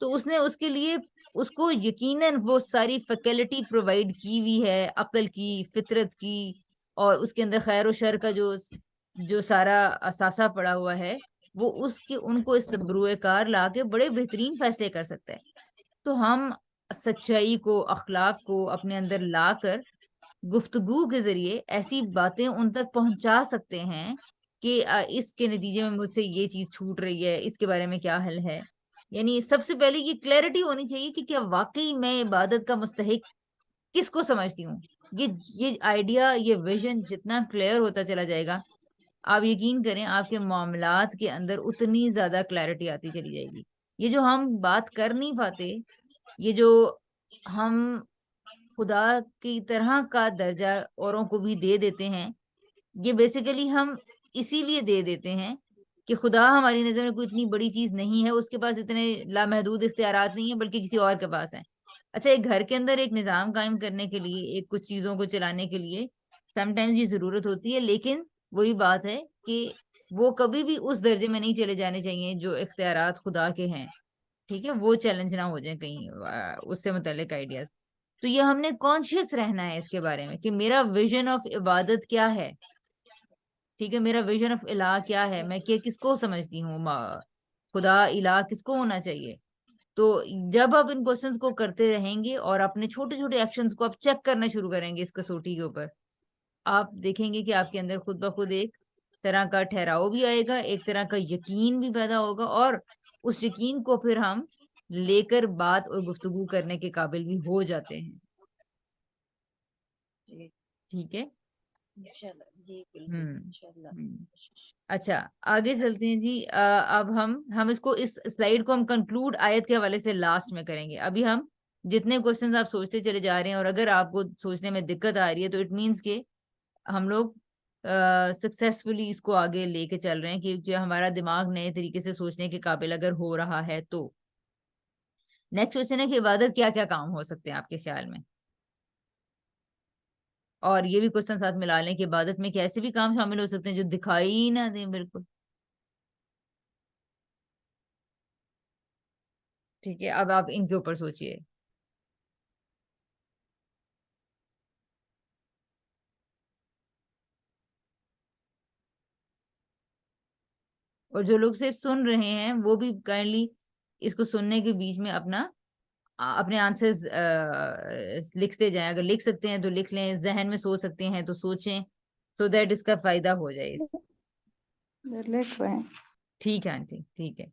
तो उसने उसके लिए उसको यकीनन वो सारी फैकल्टी प्रोवाइड की हुई है, अक्ल की, फितरत की, और उसके अंदर खैर और शर का जो सारा असासा पड़ा हुआ है, वो उसके उनको इस तबरुए कार ला के बड़े बेहतरीन फैसले कर सकता है। तो हम सच्चाई को, अखलाक को अपने अंदर लाकर गुफ्तगू के जरिए ऐसी बातें उन तक पहुंचा सकते हैं कि इसके नतीजे में मुझसे ये चीज छूट रही है, इसके बारे में क्या हल है। यानी सबसे पहले ये क्लैरिटी होनी चाहिए कि क्या वाकई मैं इबादत का मुस्तहिक किसको समझती हूँ। ये आइडिया, ये विजन जितना क्लियर होता चला जाएगा, आप यकीन करें आपके मामलात के अंदर उतनी ज्यादा क्लैरिटी आती चली जाएगी। ये जो हम बात कर नहीं पाते, ये जो हम खुदा की तरह का दर्जा औरों को भी दे देते हैं, ये बेसिकली हम इसीलिए दे देते हैं कि खुदा हमारी नज़र में कोई इतनी बड़ी चीज़ नहीं है, उसके पास इतने लामहदूद इख्तियारात नहीं है, बल्कि किसी और के पास हैं। अच्छा, एक घर के अंदर एक निज़ाम कायम करने के लिए, एक कुछ चीज़ों को चलाने के लिए समटाइम्स ये ज़रूरत होती है, लेकिन वही बात है कि वो कभी भी उस दर्जे में नहीं चले जाने चाहिए जो इख्तियारात खुदा के हैं। ठीक है, वो चैलेंज ना हो जाए कहीं उससे मुतल्लिक आइडियाज। तो ये हमने कॉन्शियस रहना है इसके बारे में कि मेरा विजन ऑफ इबादत क्या है। ठीक है, मेरा विजन ऑफ इलाह क्या है, मैं किसको समझती हूँ, खुदा इलाह किसको होना चाहिए। तो जब आप इन क्वेश्चंस को करते रहेंगे और अपने छोटे छोटे एक्शंस को आप चेक करना शुरू करेंगे इस कसौटी के ऊपर, आप देखेंगे कि आपके अंदर खुद ब खुद एक तरह का ठहराव भी आएगा, एक तरह का यकीन भी पैदा होगा, और उस यकीन को फिर हम लेकर बात और गुफ्तगू करने के काबिल भी हो जाते हैं। जी ठीक है। इंशाल्लाह, जी बिल्कुल हम्म इंशाल्लाह। हम्म। अच्छा, आगे चलते हैं जी। अब हम इसको, इस स्लाइड को हम कंक्लूड आयत के हवाले से लास्ट में करेंगे। अभी हम जितने क्वेश्चंस आप सोचते चले जा रहे हैं, और अगर आपको सोचने में दिक्कत आ रही है, तो इट मीन्स के हम लोग सक्सेसफुली इसको आगे लेके चल रहे हैं, क्योंकि हमारा दिमाग नए तरीके से सोचने के काबिल अगर हो रहा है तो। नेक्स्ट क्वेश्चन है कि इबादत क्या क्या काम हो सकते हैं आपके ख्याल में? और ये भी क्वेश्चन साथ मिला लें कि इबादत में कैसे भी काम शामिल हो सकते हैं जो दिखाई ही ना दें बिल्कुल। ठीक है, अब आप इनके ऊपर सोचिए। और जो लोग सिर्फ सुन रहे हैं वो भी काइंडली इसको सुनने के बीच में अपने आंसर्स लिखते जाएं। अगर लिख सकते हैं तो लिख लें, जहन में सोच सकते हैं तो सोचें, सो दैट इसका फायदा हो जाए इस। लिख रहे हैं। ठीक है आंटी, ठीक है।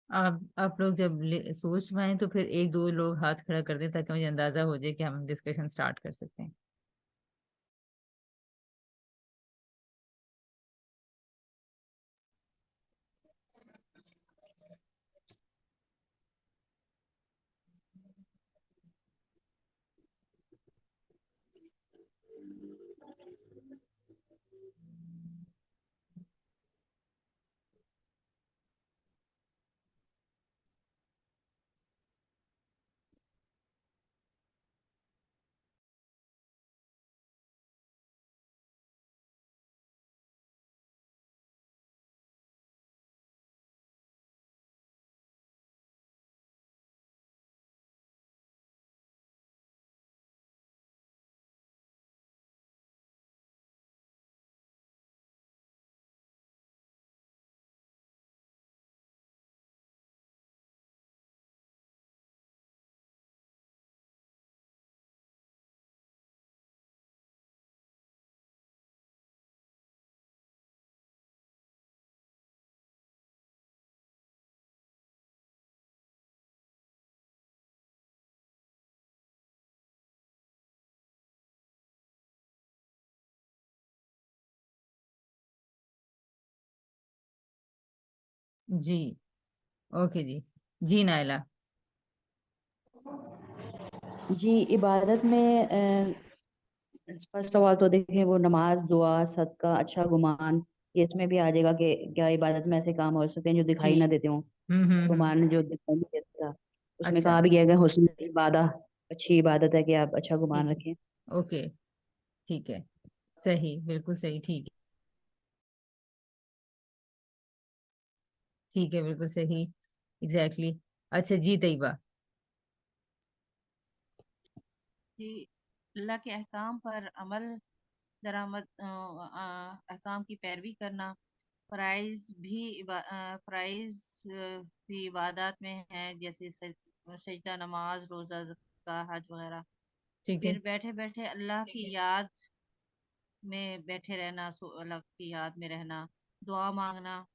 आप लोग जब सोच पाए तो फिर एक दो लोग हाथ खड़ा कर दें ताकि मुझे अंदाजा हो जाए कि हम डिस्कशन स्टार्ट कर सकते हैं। जी, ओके जी। जी नायला। जी इबादत में फर्स्ट ऑफ ऑल तो देखें वो नमाज, दुआ, सदका, अच्छा गुमान, ये इसमें भी आ जाएगा कि क्या इबादत में ऐसे काम हो सकते हैं जो दिखाई ना जी। देते हों, हम्म। गुमान जो दिखाई नहीं देता। उसमें अच्छा। कहा भी गया है कि हुस्न इबादत, अच्छी इबादत है कि आप अच्छा गुमान ठीक रखें। है। ओके। ठीक है। सही, बिल्कुल सही। ठीक है। ठीक है, बिल्कुल सही। एग्जैक्टली। अच्छा जी, तैयबा। कि अल्लाह के अहकाम पर अमल दरामद, अहकाम की पैरवी करना, फ़राइज़ भी इबादत में है, जैसे सजदा, नमाज, रोज़ा, ज़का, हज वगैरह। ठीक है। फिर बैठे बैठे अल्लाह की याद में बैठे रहना, अल्लाह की याद में रहना, दुआ मांगना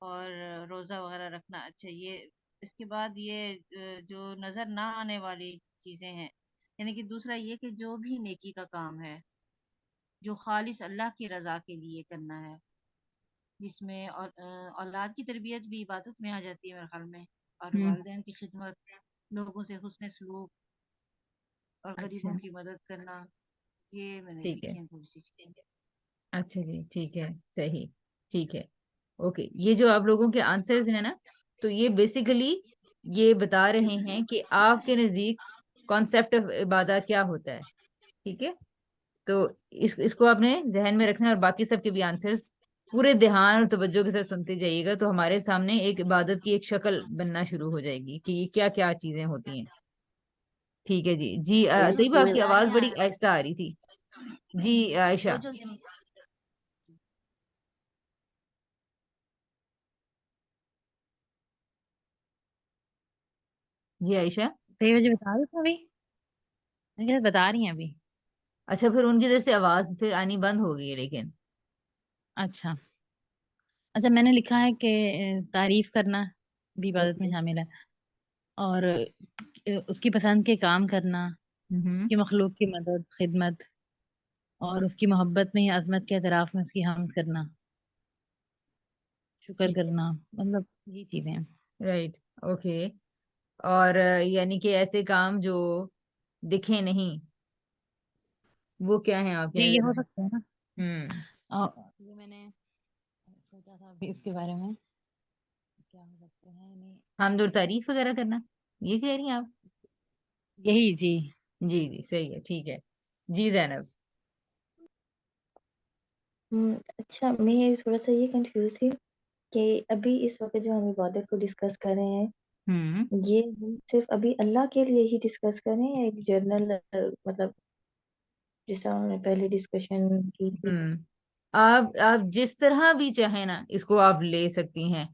और रोज़ा वगैरह रखना। अच्छा, ये इसके बाद ये जो नज़र ना आने वाली चीज़ें हैं, यानी कि दूसरा ये कि जो भी नेकी का काम है जो खालिस अल्लाह की रज़ा के लिए करना है, जिसमें औलाद की तरबियत भी इबादत में आ जाती है मेरे ख्याल में, और हम्म। वालिदैन की खिदमत, लोगों से हुस्न सलूक और अच्छा। गरीबों की मदद करना, ये मैंने ठीक लिखी है। हैं थोड़ी सी चीजें। अच्छा जी, ठीक है। सही। ठीक है। ओके, ये जो आप लोगों के आंसर्स हैं ना, तो ये बेसिकली ये बता रहे हैं कि आपके नजदीक कॉन्सेप्ट ऑफ इबादत क्या होता है। ठीक है। तो इसको आपने जहन में रखना है, और बाकी सबके भी आंसर्स पूरे ध्यान और तवज्जो के साथ सुनते जाइएगा, तो हमारे सामने एक इबादत की एक शक्ल बनना शुरू हो जाएगी कि ये क्या क्या चीजें होती हैं। ठीक है जी। जी एक सही, जो बात, आपकी आवाज जिम्मेदारियां बड़ी आहिस्ता आ रही थी। जी जो आयशा। जो जी आयशा। तो ये मुझे बता दो अभी, मैं क्या बता रही हैं अभी। अच्छा, फिर उनकी तरफ से आवाज फिर आनी बंद हो गई है लेकिन। अच्छा। अच्छा, मैंने लिखा है कि तारीफ करना भी इबादत में ओके। शामिल है, और उसकी पसंद के काम करना, हम्म। उसकी मखलूक की मदद, खिदमत, और उसकी मोहब्बत में या अजमत के एतराफ में उसकी हमद करना, शुक्र ठीक है। करना, मतलब ये चीजें हैं। राइट। ओके। और यानी कि ऐसे काम जो दिखे नहीं, वो क्या है आपकी जी, ये नजर हो में? सकता है ना। हम्म। और ये मैंने सोचा था अभी इसके बारे में, क्या हो सकते हैं नहीं। हमद और तारीफ वगैरह करना, ये कह रही हैं आप? यही जी। जी जी, सही है। ठीक है। जी जैनब। अच्छा, मैं थोड़ा सा ये कंफ्यूज थी कि अभी इस वक्त जो हम इबादत को डिस्कस कर रहे हैं, हम्म। ये हम सिर्फ अभी अल्लाह के लिए ही डिस्कस कर रहे हैं या एक जर्नल, मतलब जैसा हमने पहले डिस्कशन की थी। हम्म। आप जिस तरह भी चाहे ना इसको आप ले सकती हैं।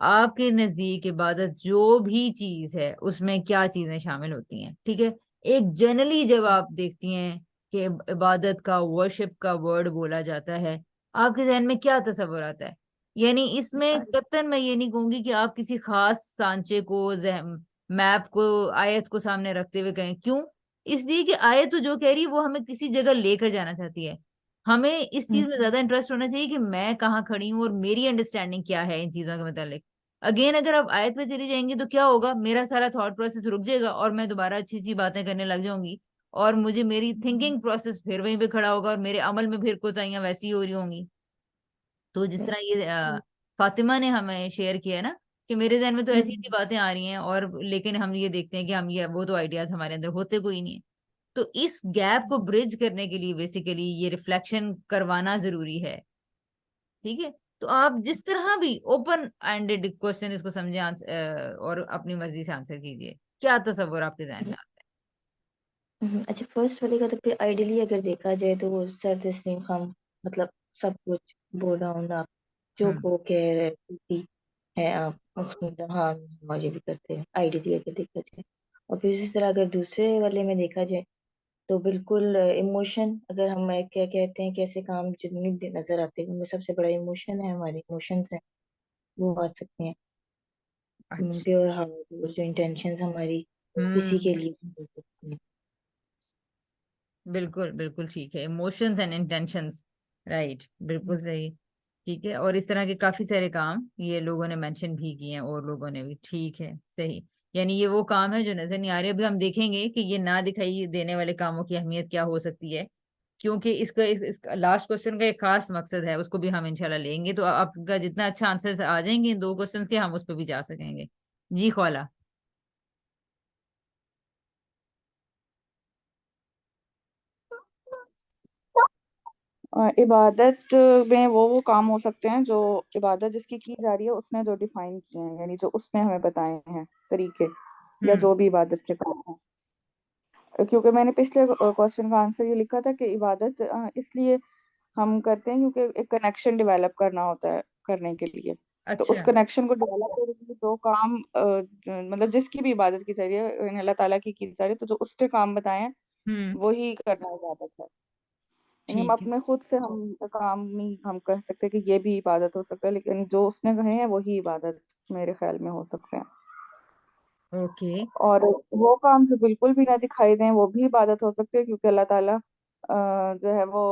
आपके नजदीक इबादत जो भी चीज है उसमें क्या चीजें शामिल होती हैं, ठीक है। एक जनरली जब आप देखती हैं कि इबादत का, वर्शिप का वर्ड बोला जाता है, आपके जहन में क्या तस्वर आता है? यानी इसमें कतई मैं ये नहीं कहूंगी कि आप किसी खास सांचे को, मैप को, आयत को सामने रखते हुए कहें। क्यों? इसलिए कि आयत तो जो कह रही है वो हमें किसी जगह लेकर जाना चाहती है। हमें इस चीज में ज्यादा इंटरेस्ट होना चाहिए कि मैं कहाँ खड़ी हूँ और मेरी अंडरस्टैंडिंग क्या है इन चीजों के मतलब। अगेन अगर आप आयत पे चली जाएंगे तो क्या होगा, मेरा सारा थॉट प्रोसेस रुक जाएगा और मैं दोबारा अच्छी अच्छी बातें करने लग जाऊंगी, और मुझे मेरी थिंकिंग प्रोसेस फिर वहीं पे खड़ा होगा और मेरे अमल में फिर कोताहियां वैसी ही हो रही होंगी। तो जिस तरह ये फातिमा ने हमें शेयर किया ना, कि मेरे जहन में तो ऐसी ऐसी बातें आ रही हैं, और लेकिन हम ये देखते हैं कि हम ये वो तो आइडियाज हमारे अंदर होते कोई नहीं है। तो इस गैप को ब्रिज करने के लिए बेसिकली ये रिफ्लेक्शन करवाना जरूरी है। ठीक है। तो आप जिस तरह भी ओपन एंडेड क्वेश्चन इसको समझे, आंसर और अपनी मर्जी से आंसर कीजिए। क्या तस्वर आपके ध्यान में आता अच्छा, फर्स्ट वाले का तो फिर आइडियली अगर देखा जाए तो वो सर तस्लीम खान, मतलब सब कुछ बोल रहा हूँ आप है? जो को कह रहे भी है आप उसमें, तो हाँ मजे भी करते हैं आइडियली अगर देखा जाए। और फिर इसी तरह अगर दूसरे वाले में देखा जाए तो बिल्कुल इमोशन, अगर हम क्या कहते हैं कैसे काम जितनी नजर आते हैं उनमें सबसे बड़ा इमोशन है, हमारे इमोशंस हैं, वो आ सकते हैं। अच्छा। प्योर हार्ट, जो इंटेंशंस हमारी किसी के हम्म। लिए भी हो सकती हैं। बिल्कुल बिल्कुल ठीक है, इमोशंस एंड इंटेंशंस। राइट, बिल्कुल सही। ठीक है। और इस तरह के काफी सारे काम ये लोगों ने मेंशन भी किए हैं, और लोगों ने भी। ठीक है, सही। यानी ये वो काम है जो नजर नहीं आ रहे। अभी हम देखेंगे कि ये ना दिखाई देने वाले कामों की अहमियत क्या हो सकती है, क्योंकि इसका लास्ट क्वेश्चन का एक खास मकसद है, उसको भी हम इंशाल्लाह लेंगे। तो आपका जितना अच्छा आंसर आ जाएंगे इन 2 क्वेश्चंस के, हम उस पर भी जा सकेंगे। जी ख्वाला। इबादत में वो काम हो सकते हैं जो इबादत जिसकी की जा रही है उसने जो डिफाइन किए हैं, यानी जो उसने हमें बताए हैं तरीके, या हम्म। जो भी इबादत के काम है। क्योंकि मैंने पिछले क्वेश्चन का आंसर ये लिखा था कि इबादत इसलिए हम करते हैं क्योंकि एक कनेक्शन डेवलप करना होता है करने के लिए। तो उस अच्छा। कनेक्शन को डेवलप करने के लिए जो काम मतलब जिसकी भी इबादत की जा रही है, यानी अल्लाह ताला की जा रही है, तो जो उसने काम बताए हैं हम्म। वही करना इबादत है। यानी हम ठीक है। अपने खुद से हम काम नहीं हम कह सकते कि ये भी इबादत हो सकता है, लेकिन जो उसने कहे हैं वही इबादत मेरे ख्याल में हो सकते हैं। ओके। और वो काम जो बिल्कुल भी ना दिखाई दें वो भी इबादत हो सकती है, क्योंकि अल्लाह ताला जो है वो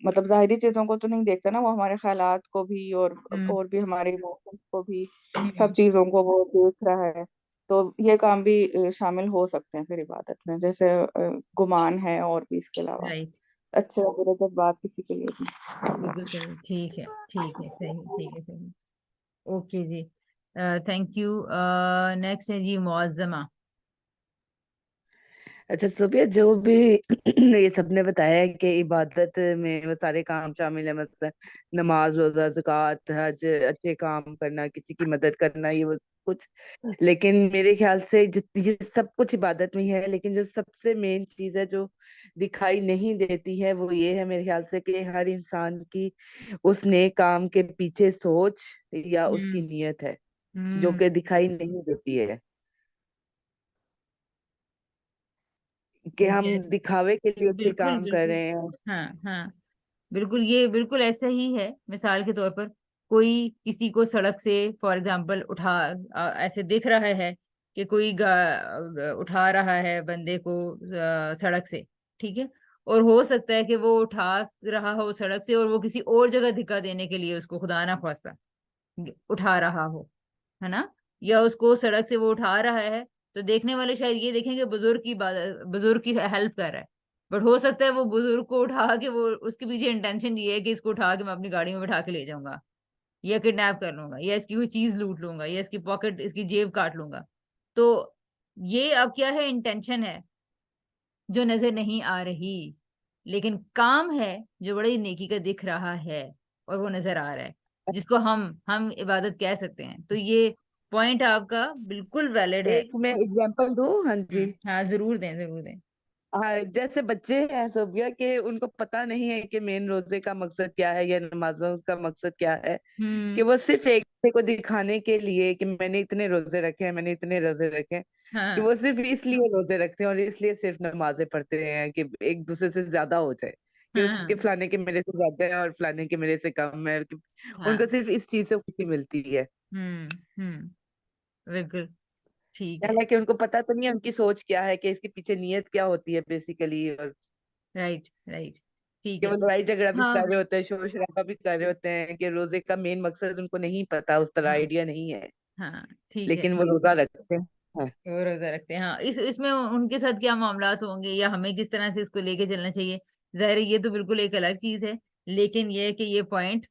मतलब जाहिरी चीजों को तो नहीं देखता ना, वो हमारे ख्यालात को भी हम्म। और भी हमारे इमोशंस को भी, सब हम्म। चीजों को वो देख रहा है। तो ये काम भी शामिल हो सकते हैं फिर इबादत में, जैसे गुमान है और भी इसके अलावा राइट। अच्छे और बुरे जज्बात किसी के लिए भी। बिल्कुल सही। ठीक है। ठीक है। सही। ठीक है। सही। Okay ji. Thank you. Next है जी मुअज्जमा। अच्छा सोफिया, जो भी ये सबने बताया है कि इबादत में वो सारे काम शामिल है, मतलब नमाज, रोजा, ज़कात, हज, अच्छे काम करना, किसी की मदद करना, ये वो कुछ। लेकिन मेरे ख्याल से ये सब कुछ इबादत में ही है, लेकिन जो सबसे मेन चीज है जो दिखाई नहीं देती है वो ये है मेरे ख्याल से कि हर इंसान की उस नेक काम के पीछे सोच या उसकी हम्म। नीयत है, जो हम्म। कि दिखाई नहीं देती है। कि हम Yes. दिखावे के लिए अच्छे बिल्कुल काम कर बिल्कुल। रहे हैं। हाँ हाँ। बिल्कुल, ये बिल्कुल ऐसा ही है। मिसाल के तौर पर कोई किसी को सड़क से फॉर एग्जांपल ऐसे दिख रहा है कि कोई उठा रहा है बंदे को सड़क से। ठीक है। और हो सकता है कि वो उठा रहा हो सड़क से और वो किसी और जगह धक्का देने के लिए उसको खुदा ना खास्ता उठा रहा हो, है ना। या उसको सड़क से वो उठा रहा है, तो देखने वाले शायद ये देखेंगे बुजुर्ग की हेल्प कर रहा है। बट हो सकता है वो बुजुर्ग को उठा के, वो उसके पीछे इंटेंशन ये है कि इसको उठा के मैं अपनी गाड़ी में बैठा के ले जाऊंगा, या किडनैप कर लूंगा, या इसकी कोई चीज लूट लूंगा, या इसकी पॉकेट, इसकी जेब काट लूंगा। तो ये अब क्या है, इंटेंशन है जो नजर नहीं आ रही, लेकिन काम है जो बड़ी नेकी का दिख रहा है और वो नजर आ रहा है, जिसको हम इबादत कह सकते हैं। तो ये पॉइंट आपका बिल्कुल वैलिड है। एक मैं एग्जांपल दूं, हाँ जी। हाँ, जरूर दें जरूर दें। हाँ, जैसे बच्चे हैं सोबिया के, उनको पता नहीं है कि मेन रोजे का मकसद क्या है या नमाजों का मकसद क्या है। कि हम्म। वो सिर्फ एक दूसरे को दिखाने के लिए कि मैंने इतने रोजे रखे हैं, मैंने इतने रोजे रखे हैं, कि हाँ वो सिर्फ इसलिए रोजे रखते हैं और इसलिए सिर्फ नमाजें पढ़ते हैं कि एक दूसरे से ज्यादा हो जाए, कि उसके हाँ फलाने के मेरे से ज्यादा है और फलाने के मेरे से कम है, कि उनको हाँ। सिर्फ इस चीज से खुशी मिलती है। बिल्कुल ठीक है। हालांकि उनको पता तो नहीं है उनकी सोच क्या है, कि इसके पीछे नीयत क्या होती है बेसिकली। और राइट राइट। ठीक कि है। वो लड़ाई झगड़ा भी हाँ कर रहे होते हैं, शोर शराबा भी कर रहे होते हैं, कि रोजे का मेन मकसद उनको नहीं पता, उस तरह हाँ आइडिया नहीं है, हाँ। ठीक है। लेकिन वो रोजा रखते हैं। वो रोजा रखते हैं, हाँ। इसमें उनके साथ क्या मामलात होंगे या हमें किस तरह से इसको लेके चलना चाहिए, जाहिर है ये तो बिल्कुल एक अलग चीज है। लेकिन ये है कि ये पॉइंट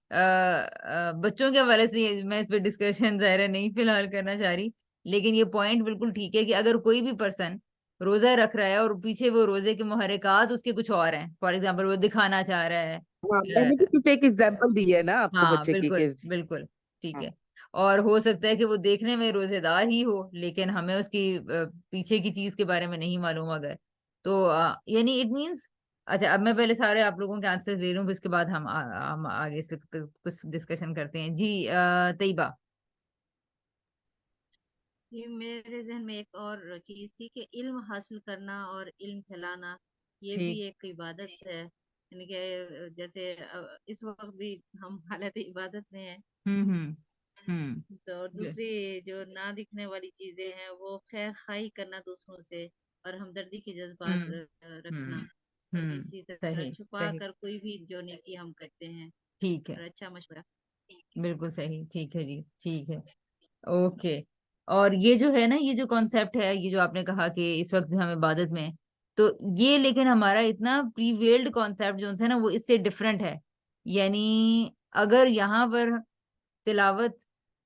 बच्चों के हवाले से मैं इस पे डिस्कशन जाहिर है नहीं फिलहाल करना चाह रही। लेकिन ये पॉइंट बिल्कुल ठीक है कि अगर कोई भी पर्सन रोजा रख रहा है और पीछे वो रोजे के मुहर्रिकात उसके कुछ और हैं, फॉर एग्जाम्पल वो दिखाना चाह रहा है। हाँ, मैंने भी सिर्फ एक एग्जांपल दी है ना आपको हाँ बच्चे की बिल्कुल कि बिल्कुल। ठीक हाँ। है। और हो सकता है कि वो देखने में रोजेदार ही हो, लेकिन हमें उसकी पीछे की चीज के बारे में नहीं मालूम अगर, तो यानी इट मीन्स। अच्छा, अब मैं पहले सारे आप लोगों के आंसर ले लूं, फिर उसके बाद हम आगे इस पे कुछ डिस्कशन करते हैं जी। तैयबा। ये मेरे जहन में एक और चीज थी कि इल्म हासिल करना और इल्म फैलाना ये भी ठीक। एक इबादत है, यानी कि जैसे इस वक्त भी हम हालत इबादत में हैं। हम्म। तो और ग- दूसरी जो ना दिखने वाली चीजें हैं वो खैर खाई करना दूसरों से, और हमदर्दी के जज्बात हम्म। रखना, हम्म। और इसी तरह सही छुपा सही। कर कोई भी जो नेकी हम करते हैं, ठीक है। और अच्छा मशवरा। बिल्कुल सही। ठीक है जी। ठीक है। ओके। और ये जो है ना, ये जो कॉन्सेप्ट है, ये जो आपने कहा कि इस वक्त भी हम इबादत में हैं, तो ये लेकिन हमारा इतना प्रीवेल्ड कॉन्सेप्ट जो है ना वो इससे डिफरेंट है। यानी अगर यहाँ पर तिलावत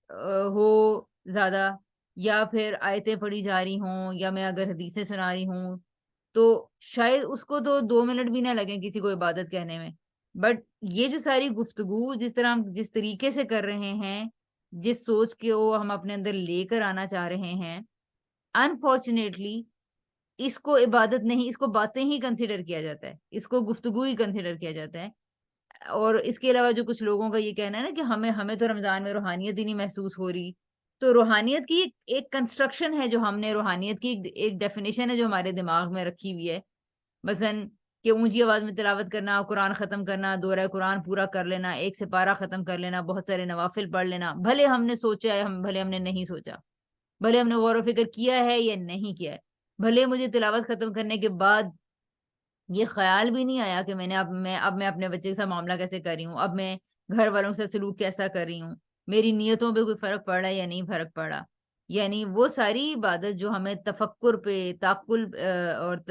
हो ज्यादा, या फिर आयतें पढ़ी जा रही हों, या मैं अगर हदीसें सुना रही हूँ, तो शायद उसको तो 2 मिनट भी ना लगे किसी को इबादत कहने में। बट ये जो सारी गुफ्तगू जिस तरह हम जिस तरीके से कर रहे हैं, जिस सोच को हम अपने अंदर लेकर आना चाह रहे हैं, अनफॉर्चुनेटली इसको इबादत नहीं, इसको बातें ही कंसिडर किया जाता है, इसको गुफ्तगू ही कंसिडर किया जाता है। और इसके अलावा जो कुछ लोगों का ये कहना है ना कि हमें हमें तो रमजान में रूहानियत ही नहीं महसूस हो रही, तो रूहानियत की एक कंस्ट्रक्शन है, जो हमने रूहानियत की एक डेफिनेशन है जो हमारे दिमाग में रखी हुई है। मसलन कि ऊंची आवाज में तिलावत करना, कुरान खत्म करना, दोहरा कुरान पूरा कर लेना, एक सिपारा खत्म कर लेना, बहुत सारे नवाफिल पढ़ लेना, भले हमने सोचा है, भले हमने नहीं सोचा, भले हमने गौर व फिक्र किया है या नहीं किया है, भले मुझे तिलावत खत्म करने के बाद ये ख्याल भी नहीं आया कि मैं अपने बच्चे के साथ मामला कैसे कर रही हूँ, अब मैं घर वालों से सलूक कैसा कर रही हूँ, मेरी नियतों पे कोई फर्क पड़ रहा है या नहीं फर्क पड़ा। यानी वो सारी इबादत जो हमें तफक्कुर पे, ताकुल और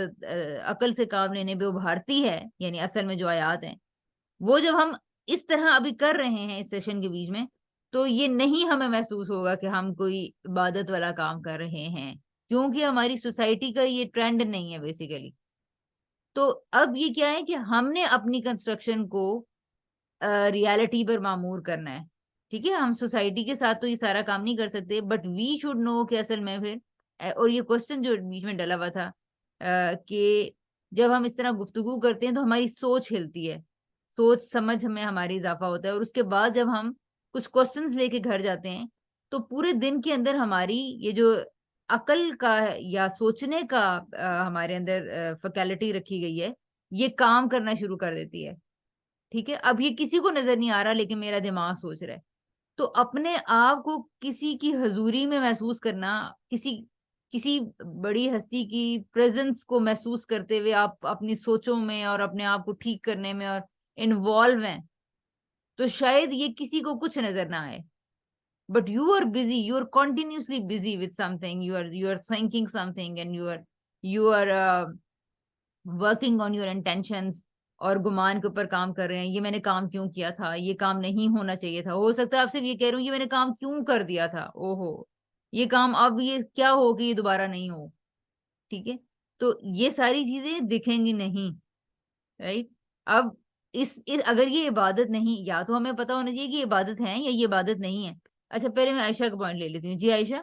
अकल से काम लेने पे उभारती है, यानी असल में जो आयात हैं, वो जब हम इस तरह अभी कर रहे हैं इस सेशन के बीच में, तो ये नहीं हमें महसूस होगा कि हम कोई इबादत वाला काम कर रहे हैं, क्योंकि हमारी सोसाइटी का ये ट्रेंड नहीं है बेसिकली। तो अब ये क्या है कि हमने अपनी कंस्ट्रक्शन को रियलिटी पर मामूर करना है। ठीक है, हम सोसाइटी के साथ तो ये सारा काम नहीं कर सकते, बट वी शुड नो कि असल में फिर और ये क्वेश्चन जो बीच में डला हुआ था कि जब हम इस तरह गुफ्तगू करते हैं तो हमारी सोच हिलती है, सोच समझ में हमारी इजाफा होता है, और उसके बाद जब हम कुछ क्वेश्चंस लेके घर जाते हैं, तो पूरे दिन के अंदर हमारी ये जो अकल का या सोचने का हमारे अंदर फैकल्टी रखी गई है, ये काम करना शुरू कर देती है। ठीक है, अब ये किसी को नजर नहीं आ रहा, लेकिन मेरा दिमाग सोच रहा है। तो अपने आप को किसी की हजूरी में महसूस करना, किसी किसी बड़ी हस्ती की प्रेजेंस को महसूस करते हुए आप अपनी सोचों में और अपने आप को ठीक करने में और इन्वॉल्व हैं, तो शायद ये किसी को कुछ नजर ना आए, but you are busy, you are continuously busy with something, you are thinking something, and you are working on your intentions, और गुमान के ऊपर काम कर रहे हैं, ये मैंने काम क्यों किया था, ये काम नहीं होना चाहिए था, हो सकता है आप सिर्फ ये कह रहे हो ये मैंने काम क्यों कर दिया था, ओहो ये काम अब ये क्या हो कि ये दोबारा नहीं हो। ठीक है, तो ये सारी चीजें दिखेंगी नहीं, राइट। अब अगर ये इबादत नहीं, या तो हमें पता होना चाहिए कि ये इबादत है या ये इबादत नहीं है। अच्छा, पहले मैं आयशा का पॉइंट ले लेती हूँ। जी आयशा।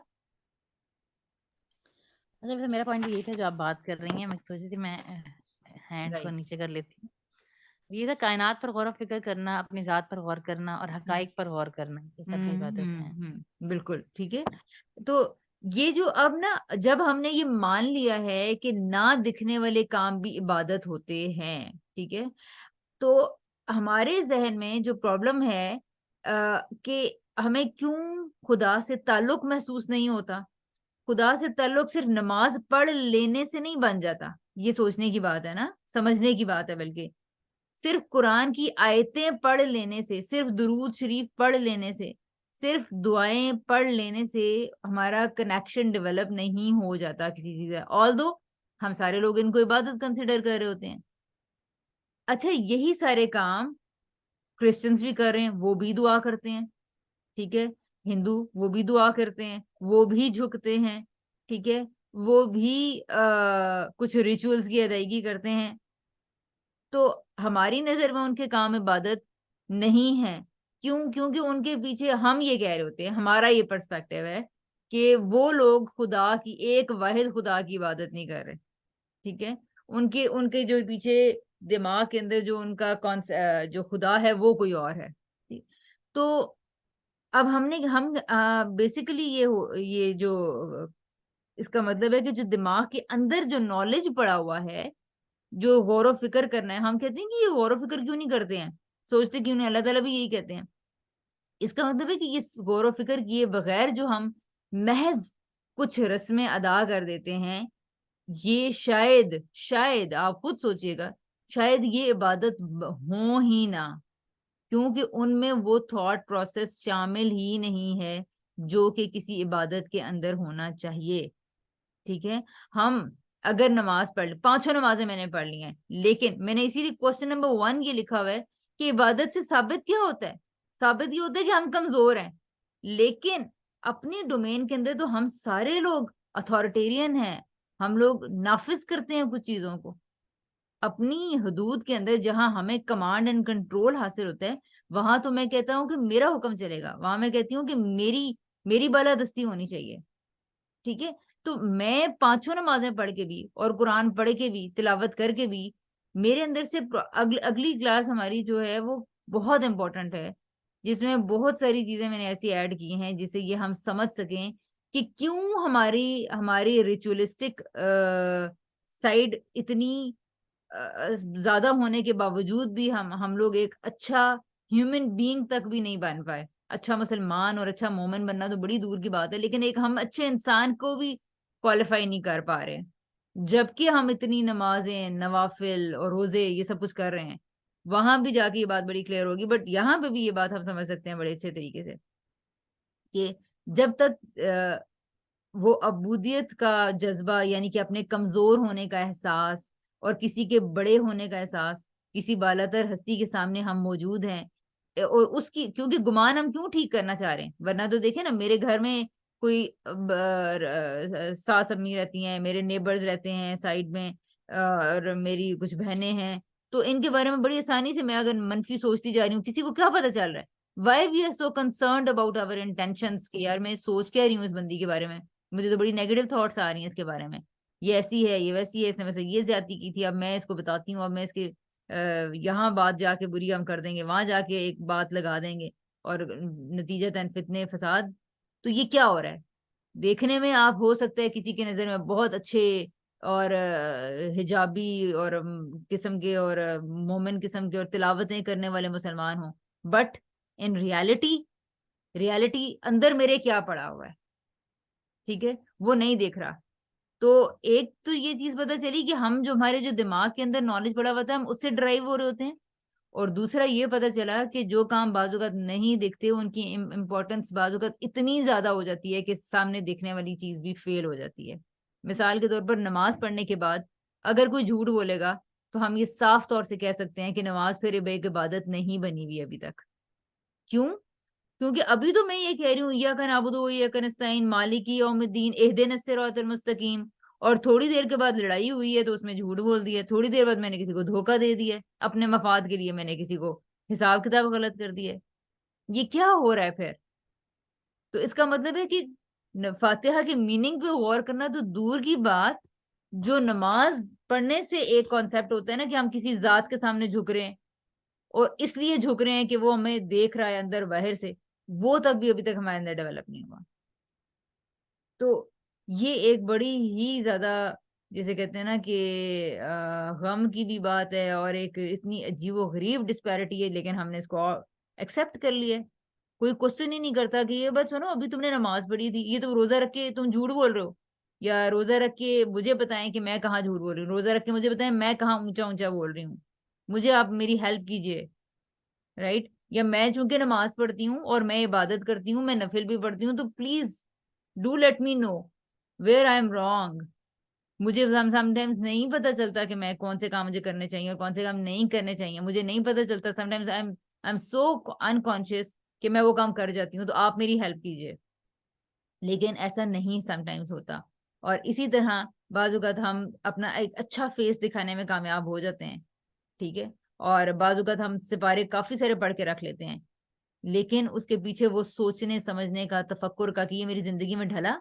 अच्छा, वैसे मेरा पॉइंट भी यही था जो आप बात कर रही हैं। मैं सोची थी मैं हैंड को राइट। नीचे कर लेती हूँ। ये था कायनात पर गौर फिक्र करना, अपनी जात पर गौर करना और हकाइक पर गौर करना, ये सब भी इबादत है। बिल्कुल ठीक है। तो ये जो अब ना, जब हमने ये मान लिया है कि ना दिखने वाले काम भी इबादत होते हैं, ठीक है, तो हमारे जहन में जो प्रॉब्लम है कि हमें क्यों खुदा से ताल्लुक महसूस नहीं होता। खुदा से ताल्लुक सिर्फ नमाज पढ़ लेने से नहीं बन जाता, ये सोचने की बात है ना, समझने की बात है। बल्कि सिर्फ कुरान की आयतें पढ़ लेने से, सिर्फ दुरूद शरीफ पढ़ लेने से, सिर्फ दुआएं पढ़ लेने से हमारा कनेक्शन डेवलप नहीं हो जाता किसी चीज से, ऑल्दो हम सारे लोग इनको इबादत कंसिडर कर रहे होते हैं। अच्छा, यही सारे काम क्रिश्चियंस भी कर रहे हैं, वो भी दुआ करते हैं, ठीक है, हिंदू वो भी दुआ करते हैं, वो भी झुकते हैं, ठीक है, वो भी कुछ रिचुअल्स की अदायगी करते हैं। तो हमारी नजर में उनके काम इबादत नहीं है। क्यों? क्योंकि उनके पीछे हम ये कह रहे होते हैं, हमारा ये पर्सपेक्टिव है कि वो लोग खुदा की, एक वाहिद खुदा की इबादत नहीं कर रहे। ठीक है, उनके उनके जो पीछे दिमाग के अंदर जो उनका जो खुदा है वो कोई और है। तो अब हम बेसिकली ये जो इसका मतलब है कि जो दिमाग के अंदर जो नॉलेज पड़ा हुआ है, जो गौर व फिक्र करना है, हम कहते हैं कि ये गौर व फिक्र क्यों नहीं करते हैं, सोचते क्यों नहीं, अल्लाह ताला भी यही कहते हैं। इसका मतलब है कि ये गौर व फिक्र किए बगैर जो हम महज कुछ रस्में अदा कर देते हैं, ये शायद शायद आप खुद सोचिएगा, शायद ये इबादत हो ही ना, क्योंकि उनमें वो थॉट प्रोसेस शामिल ही नहीं है जो कि किसी इबादत के अंदर होना चाहिए। ठीक है, हम अगर नमाज पढ़, पांचों नमाजें मैंने पढ़ ली हैं, लेकिन मैंने इसीलिए क्वेश्चन नंबर 1 ये लिखा हुआ है कि इबादत से साबित क्या होता है? साबित ये होता है कि हम कमजोर हैं, लेकिन अपनी डोमेन के अंदर तो हम सारे लोग अथॉरिटेरियन हैं, हम लोग नाफिज करते हैं कुछ चीजों को अपनी हदूद के अंदर, जहां हमें कमांड एंड कंट्रोल हासिल होता है, वहां तो मैं कहता हूँ कि मेरा हुक्म चलेगा, वहां मैं कहती हूँ कि मेरी मेरी बालादस्ती होनी चाहिए। ठीक है, तो मैं पांचों नमाजें पढ़ के भी और कुरान पढ़ के भी तिलावत करके भी मेरे अंदर से अगली क्लास हमारी जो है वो बहुत इंपॉर्टेंट है, जिसमें बहुत सारी चीजें मैंने ऐसी ऐड की हैं जिससे ये हम समझ सकें कि क्यों हमारी हमारी रिचुअलिस्टिक साइड इतनी ज्यादा होने के बावजूद भी हम लोग एक अच्छा ह्यूमन बीइंग तक भी नहीं बन पाए। अच्छा मुसलमान और अच्छा मोमिन बनना तो बड़ी दूर की बात है, लेकिन एक हम अच्छे इंसान को भी क्वालिफाई नहीं कर पा रहे, जबकि हम इतनी नमाजें नवाफिल और रोजे ये सब कुछ कर रहे हैं। वहां भी जाके ये बात बड़ी क्लियर होगी, बट यहाँ पे भी ये बात हम समझ सकते हैं बड़े अच्छे तरीके से कि जब तक वो अबूदियत का जज्बा, यानी कि अपने कमजोर होने का एहसास और किसी के बड़े होने का एहसास, किसी बालातर हस्ती के सामने हम मौजूद हैं, और उसकी क्योंकि गुमान हम क्यों ठीक करना चाह रहे हैं, वरना तो देखे ना मेरे घर में कोई सास अम्मी रहती हैं, मेरे नेबर्स रहते हैं साइड में, और मेरी कुछ बहनें हैं, तो इनके बारे में बड़ी आसानी से मैं अगर मनफी सोचती जा रही हूँ, किसी को क्या पता चल रहा है? Why we are so concerned about our intentions कि यार मैं सोच क्या रही हूँ इस बंदी के बारे में, मुझे तो बड़ी नेगेटिव थॉट्स आ रही हैं इसके बारे में, ये ऐसी है, ये वैसी है, इसने वैसे ये ज्यादती की थी, अब मैं इसको बताती हूँ, अब मैं इसके यहाँ बात जाके बुरी हम कर देंगे, वहां जाके एक बात लगा देंगे, और नतीजतन फितने फसाद। तो ये क्या हो रहा है? देखने में आप हो सकता है किसी की नजर में बहुत अच्छे और हिजाबी और किस्म के और मोमिन किस्म के और तिलावतें करने वाले मुसलमान हो, बट इन रियलिटी रियलिटी अंदर मेरे क्या पड़ा हुआ है, ठीक है, वो नहीं देख रहा। तो एक तो ये चीज पता चली कि हम जो हमारे जो दिमाग के अंदर नॉलेज पड़ा हुआ था हम उससे ड्राइव हो रहे होते हैं, और दूसरा ये पता चला कि जो काम बाजुकात नहीं दिखते उनकी इम्पोर्टेंस बाजुकात इतनी ज्यादा हो जाती है कि सामने दिखने वाली चीज भी फेल हो जाती है। मिसाल के तौर पर नमाज पढ़ने के बाद अगर कोई झूठ बोलेगा तो हम ये साफ तौर से कह सकते हैं कि नमाज फिर एक इबादत नहीं बनी हुई अभी तक। क्यों? क्योंकि अभी तो मैं ये कह रही हूँ इय्याका नअबुदु व इय्याका नस्तईन मालिकी यौमिद्दीन इहदिनस सिरातल मुस्तकीम, और थोड़ी देर के बाद लड़ाई हुई है तो उसमें झूठ बोल दिया, थोड़ी देर बाद मैंने किसी को धोखा दे दिया, अपने मफाद के लिए मैंने किसी को हिसाब किताब गलत कर दिया। ये क्या हो रहा है फिर? तो इसका मतलब है कि फातिहा के मीनिंग पे गौर करना तो दूर की बात, जो नमाज पढ़ने से एक कॉन्सेप्ट होता है ना कि हम किसी जात के सामने झुक रहे हैं और इसलिए झुक रहे हैं कि वो हमें देख रहा है अंदर बाहर से, वो तक भी अभी तक हमारे अंदर डेवलप नहीं हुआ। तो ये एक बड़ी ही ज्यादा, जैसे कहते हैं ना कि गम की भी बात है, और एक इतनी अजीबो गरीब डिस्पैरिटी है, लेकिन हमने इसको एक्सेप्ट कर लिया है। कोई क्वेश्चन ही नहीं करता कि ये बात सुनो, अभी तुमने नमाज पढ़ी थी, ये तो रोजा रख के तुम झूठ बोल रहे हो, या रोजा रख के मुझे बताएं कि मैं कहाँ झूठ बोल रही हूँ, रोजा रख के मुझे बताएं मैं कहाँ ऊंचा ऊंचा बोल रही हूँ, मुझे आप मेरी हेल्प कीजिए, राइट? या मैं चूंकि नमाज पढ़ती हूँ और मैं इबादत करती हूँ, मैं नफिल भी पढ़ती हूँ, तो please do let me know where I am wrong. मुझे समटाइम्स नहीं पता चलता कि मैं कौन से काम मुझे करने चाहिए और कौन से काम नहीं करने चाहिए, मुझे नहीं पता चलता, sometimes I am so unconscious कि मैं वो काम कर जाती हूँ, तो आप मेरी हेल्प कीजिए। लेकिन ऐसा नहीं समटाइम्स होता, और इसी तरह बाजुकात हम अपना एक अच्छा फेस दिखाने में कामयाब हो जाते हैं, ठीक है, और बाजुकात हम सिपारे काफी सारे पढ़ के रख लेते हैं, लेकिन उसके पीछे वो सोचने समझने का, तफक्कुर का कि ये मेरी जिंदगी में ढला,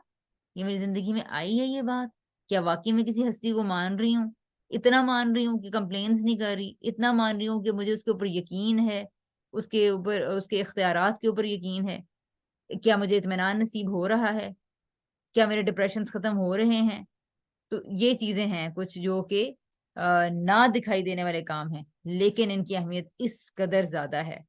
ये मेरी जिंदगी में आई है ये बात, क्या वाकई में किसी हस्ती को मान रही हूँ, इतना मान रही हूँ कि कंप्लेन्स नहीं कर रही, इतना मान रही हूँ कि मुझे उसके ऊपर यकीन है, उसके ऊपर उसके इख्तियारात के ऊपर यकीन है, क्या मुझे इत्मीनान नसीब हो रहा है, क्या मेरे डिप्रेशन खत्म हो रहे हैं। तो ये चीजें हैं कुछ जो कि ना दिखाई देने वाले काम हैं, लेकिन इनकी अहमियत इस कदर ज्यादा है,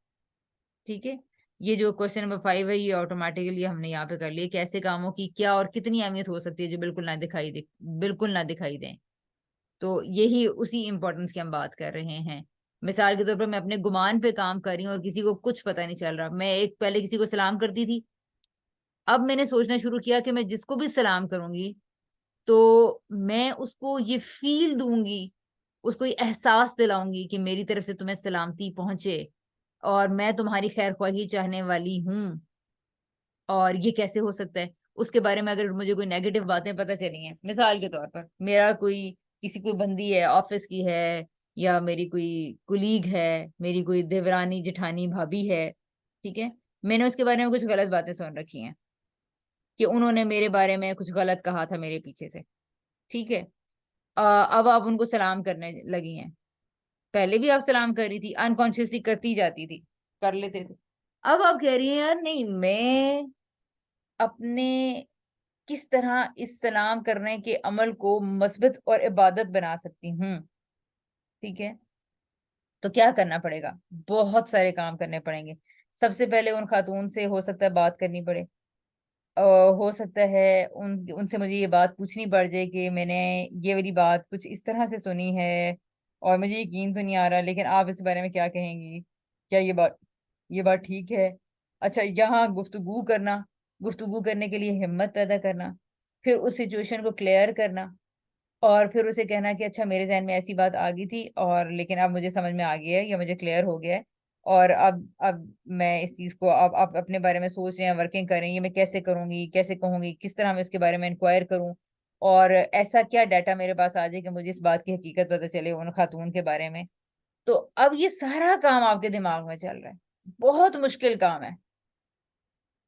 ठीक है। ये जो क्वेश्चन नंबर 5 है ये ऑटोमेटिकली हमने यहाँ पे कर लिया कि ऐसे कामों की क्या और कितनी अहमियत हो सकती है जो बिल्कुल ना दिखाई दें। तो यही उसी इंपॉर्टेंस की हम बात कर रहे हैं। मिसाल के तौर पर मैं अपने गुमान पे काम कर रही हूँ और किसी को कुछ पता नहीं चल रहा, मैं एक पहले किसी को सलाम करती थी, अब मैंने सोचना शुरू किया कि मैं जिसको भी सलाम करूंगी तो मैं उसको ये फील दूंगी, उसको ये एहसास दिलाऊंगी कि मेरी तरफ से तुम्हें सलामती पहुंचे और मैं तुम्हारी खैर ख्वाही चाहने वाली हूँ। और ये कैसे हो सकता है, उसके बारे में अगर मुझे कोई नेगेटिव बातें पता चली हैं, मिसाल के तौर पर मेरा कोई किसी कोई बंदी है ऑफिस की है, या मेरी कोई कुलीग है, मेरी कोई देवरानी जेठानी भाभी है, ठीक है, मैंने उसके बारे में कुछ गलत बातें सुन रखी हैं कि उन्होंने मेरे बारे में कुछ गलत कहा था मेरे पीछे से, ठीक है। अब आप उनको सलाम करने लगी हैं, पहले भी आप सलाम कर रही थी, अनकॉन्शियसली करती जाती थी, कर लेते थे। अब आप कह रही हैं यार नहीं, मैं अपने किस तरह इस सलाम करने के अमल को मस्बत और इबादत बना सकती हूँ, ठीक है। तो क्या करना पड़ेगा, बहुत सारे काम करने पड़ेंगे। सबसे पहले उन खातून से हो सकता है बात करनी पड़े, अ, हो सकता है उनसे मुझे ये बात पूछनी पड़ जाए कि मैंने ये वाली बात कुछ इस तरह से सुनी है और मुझे यकीन तो नहीं आ रहा, लेकिन आप इस बारे में क्या कहेंगी, क्या ये बात ठीक है। अच्छा, यहाँ गुफ्तगू करना, गुफ्तगू करने के लिए हिम्मत पैदा करना, फिर उस सिचुएशन को क्लियर करना, और फिर उसे कहना कि अच्छा मेरे जहन में ऐसी बात आ गई थी और लेकिन अब मुझे समझ में आ गया है या मुझे क्लियर हो गया है, और अब मैं इस चीज को अब आप अपने बारे में सोच रहे हैं, वर्किंग कर रही हैं, ये मैं कैसे करूंगी, कैसे कहूंगी, किस तरह मैं इसके बारे में इंक्वायर करूं, और ऐसा क्या डाटा मेरे पास आ जाए कि मुझे इस बात की हकीकत पता चले उन खातून के बारे में। तो अब ये सारा काम आपके दिमाग में चल रहा है, बहुत मुश्किल काम है,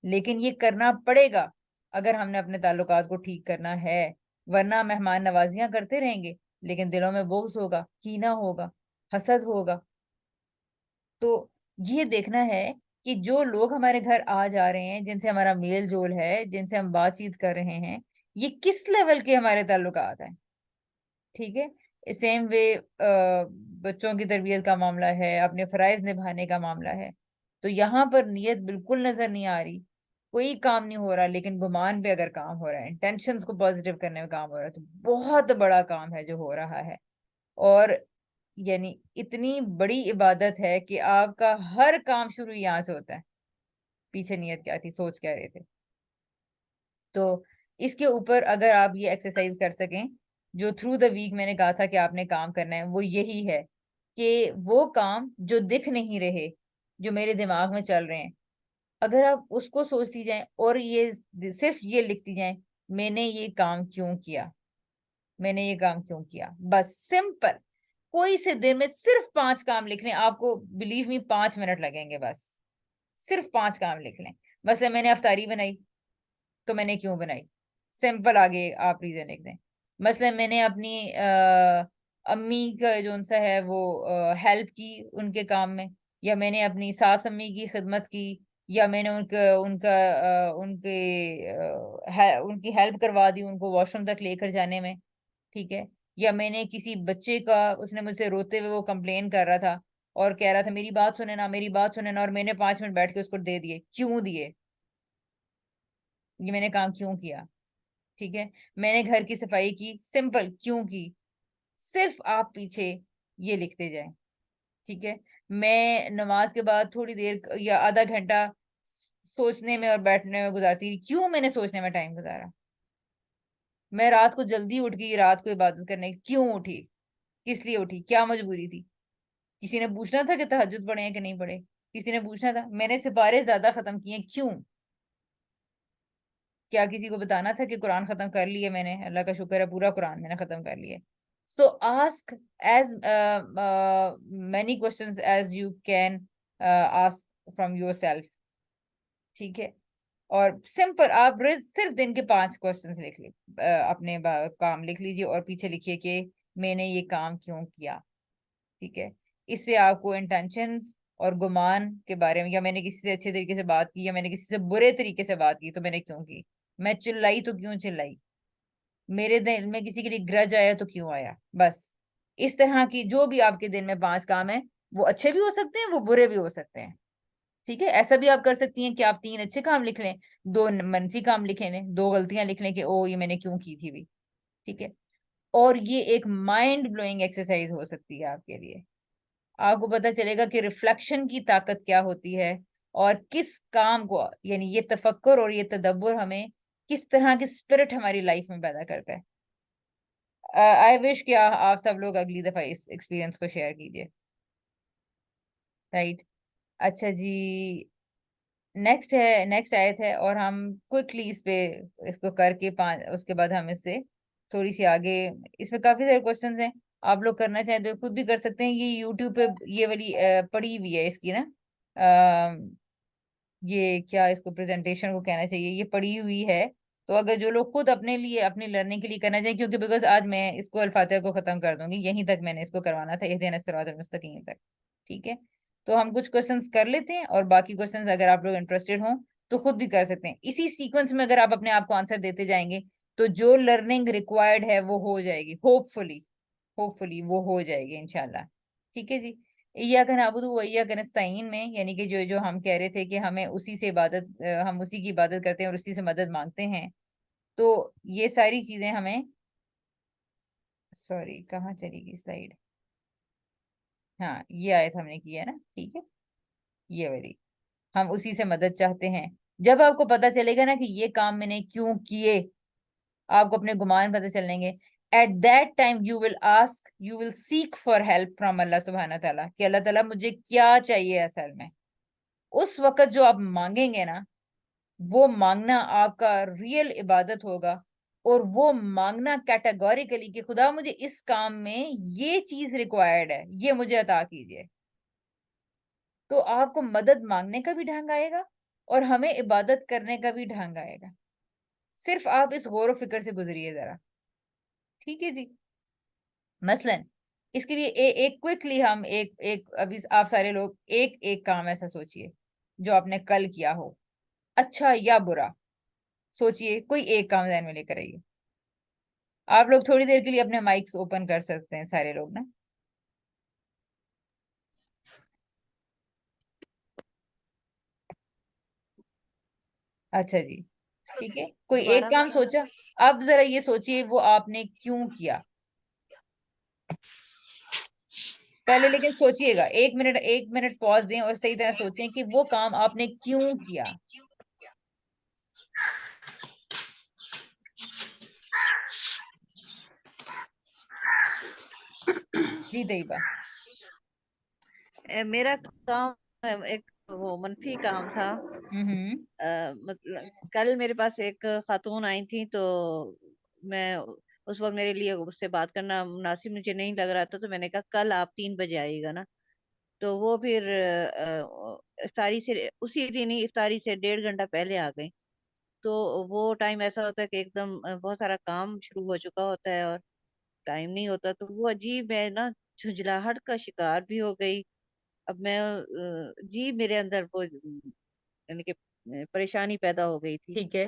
लेकिन ये करना पड़ेगा अगर हमने अपने ताल्लुकात को ठीक करना है, वरना मेहमान नवाजियां करते रहेंगे लेकिन दिलों में बोझ होगा, कीना होगा, हसद होगा। तो ये देखना है कि जो लोग हमारे घर आ जा रहे हैं, जिनसे हमारा मेल जोल है, जिनसे हम बातचीत कर रहे हैं, ये किस लेवल के हमारे ताल्लुकात हैं, ठीक है। सेम वे बच्चों की तरबियत का मामला है, अपने फराइज निभाने का मामला है। तो यहाँ पर नियत बिल्कुल नजर नहीं आ रही, कोई काम नहीं हो रहा, लेकिन गुमान पे अगर काम हो रहा है, इंटेंशंस को पॉजिटिव करने में काम हो रहा है, तो बहुत बड़ा काम है जो हो रहा है। और यानी इतनी बड़ी इबादत है कि आपका हर काम शुरू यहाँ से होता है। पीछे नियत क्या थी, सोच क्या रहे थे। तो इसके ऊपर अगर आप ये एक्सरसाइज कर सकें, जो थ्रू द वीक मैंने कहा था कि आपने काम करना है, वो यही है कि वो काम जो दिख नहीं रहे, जो मेरे दिमाग में चल रहे हैं, अगर आप उसको सोचती जाएं और ये सिर्फ ये लिखती जाएं, मैंने ये काम क्यों किया, मैंने ये काम क्यों किया, बस सिंपल। कोई से दिन में सिर्फ 5 काम लिखने, आपको बिलीव मी 5 मिनट लगेंगे बस, सिर्फ 5 काम लिख लें। बस मैंने अफ्तारी बनाई तो मैंने क्यों बनाई, सिंपल, आगे आप रीजन लिख दें। मसलन मैंने अपनी अम्मी का जो उनसा है वो हेल्प की उनके काम में, या मैंने अपनी सास अम्मी की खिदमत की, या मैंने उनका उनका उनकी हेल्प करवा दी उनको वॉशरूम तक लेकर जाने में, ठीक है। या मैंने किसी बच्चे का, उसने मुझसे रोते हुए वो कंप्लेन कर रहा था और कह रहा था मेरी बात सुने ना, मेरी बात सुने ना, और मैंने 5 मिनट बैठ के उसको दे दिए, क्यों दिए, ये मैंने काम क्यों किया, ठीक है। मैंने घर की सफाई की, सिंपल, क्यों की, सिर्फ आप पीछे ये लिखते जाएं, ठीक है। मैं नमाज के बाद थोड़ी देर या आधा घंटा सोचने में और बैठने में गुजारती थी, क्यों मैंने सोचने में टाइम गुजारा। मैं रात को जल्दी उठ गई रात को इबादत करने, क्यों उठी, किस लिए उठी, क्या मजबूरी थी, किसी ने पूछना था कि तहज्जुद पढ़े हैं कि नहीं पढ़े, किसी ने पूछना था, मैंने सिपारे ज्यादा खत्म किए, क्यों, क्या किसी को बताना था कि कुरान खत्म कर लिए मैंने, अल्लाह का शुक्र है पूरा कुरान मैंने खत्म कर लिया। So ask as many questions as you can ask from yourself, ठीक है। और सिंपल आप रोज सिर्फ दिन के 5 क्वेश्चंस लिख लीजिए, अपने काम लिख लीजिए और पीछे लिखिए कि मैंने ये काम क्यों किया, ठीक है। इससे आपको इंटेंशंस और गुमान के बारे में, या मैंने किसी से अच्छे तरीके से बात की या मैंने किसी से बुरे तरीके से बात की तो मैंने क्यों की, मैं चिल्लाई तो क्यों चिल्लाई, मेरे दिल में किसी के लिए ग्रज आया तो क्यों आया, बस इस तरह की जो भी आपके दिन में 5 काम है, वो अच्छे भी हो सकते हैं, वो बुरे भी हो सकते हैं, ठीक है। ऐसा भी आप कर सकती हैं कि आप 3 अच्छे काम लिख लें, 2 मनफी काम लिखे लें, 2 गलतियां लिख लें कि ओ ये मैंने क्यों की थी भी, ठीक है। और ये एक माइंड ब्लोइंग एक्सरसाइज हो सकती है आपके लिए। आपको पता चलेगा कि रिफ्लेक्शन की ताकत क्या होती है और किस काम को, यानी ये तफक्कुर और ये तदब्बर हमें किस तरह की स्पिरिट हमारी लाइफ में पैदा करता है। आई विश कि आप सब लोग अगली दफा इस एक्सपीरियंस को शेयर कीजिए। राइट, अच्छा जी, नेक्स्ट आयत है, और हम क्विकली इस पे इसको करके उसके बाद हम इससे थोड़ी सी आगे, इसमें काफी सारे क्वेश्चंस हैं, आप लोग करना चाहें तो खुद भी कर सकते हैं। ये यूट्यूब पे ये वाली पड़ी हुई है इसकी ना, ये क्या इसको प्रेजेंटेशन को कहना चाहिए, ये पड़ी हुई है। तो अगर जो लोग खुद अपने लिए अपनी लर्निंग के लिए करना चाहिए, क्योंकि बिकॉज आज मैं इसको अल-फातिहा को खत्म कर दूंगी, यहीं तक मैंने इसको करवाना था, इहदिना सिरातल मुस्तकीम तक। ठीक है, तो हम कुछ क्वेश्चंस कर लेते हैं, और बाकी क्वेश्चंस अगर आप लोग इंटरेस्टेड हो तो खुद भी कर सकते हैं। इसी सीक्वेंस में अगर आप अपने आप को आंसर देते जाएंगे तो जो लर्निंग रिक्वायर्ड है वो हो जाएगी, होपफुली वो हो जाएगी इंशाल्लाह। ठीक है जी, इय्याका नअबुदु व इय्याका नस्तईन में, यानी कि जो जो हम कह रहे थे कि हमें उसी से हम उसी की इबादत करते हैं और उसी से मदद मांगते हैं, तो ये सारी चीजें हमें, सॉरी कहाँ चली गई स्लाइड, हाँ ये आयत हमने की है ना, ठीक है, ये वाली, हम उसी से मदद चाहते हैं। जब आपको पता चलेगा ना कि ये काम मैंने क्यों किए, आपको अपने गुमान पता चलेंगे, at that time you will seek for help from Allah सुब्हाना तआला, कि अल्लाह ताला मुझे क्या चाहिए असल में। उस वक्त जो आप मांगेंगे ना, वो मांगना आपका रियल इबादत होगा, और वो मांगना कैटेगोरिकली कि खुदा मुझे इस काम में ये चीज रिक्वायर्ड है, ये मुझे अता कीजिए। तो आपको मदद मांगने का भी ढंग आएगा और हमें इबादत करने का भी ढंग आएगा। सिर्फ आप इस गौर फिक्र से गुजरिए जरा। ठीक है जी, मसलन इसके लिए एक क्विकली हम एक एक अभी आप सारे लोग एक एक काम ऐसा सोचिए जो आपने कल किया हो, अच्छा या बुरा, सोचिए, कोई एक काम ध्यान में लेकर आइए। आप लोग थोड़ी देर के लिए अपने माइक्स ओपन कर सकते हैं सारे लोग ना। अच्छा जी, ठीक है, कोई एक दोबारा काम सोचा, अब जरा ये सोचिए वो आपने क्यों किया। पहले लेकिन सोचिएगा, 1 मिनट पॉज दें और सही तरह सोचें कि वो काम आपने क्यों किया। जी तैयबा। मेरा काम एक वो मनफी काम था। हम्म, मतलब कल मेरे पास एक खातून आई थी, तो मैं उस वक्त मेरे लिए उससे बात करना मुनासिब मुझे नहीं लग रहा था, तो मैंने कहा कल आप 3 बजे आइएगा ना। तो वो फिर इफ्तारी से उसी दिन ही इफ्तारी से 1.5 घंटा पहले आ गई। तो वो टाइम ऐसा होता है कि एकदम बहुत सारा काम शुरू हो चुका होता है और टाइम नहीं होता, तो वो अजीब है ना, झुंझलाहट का शिकार भी हो गई। अब मैं जी मेरे अंदर वो यानी कि परेशानी पैदा हो गई थी। ठीक है,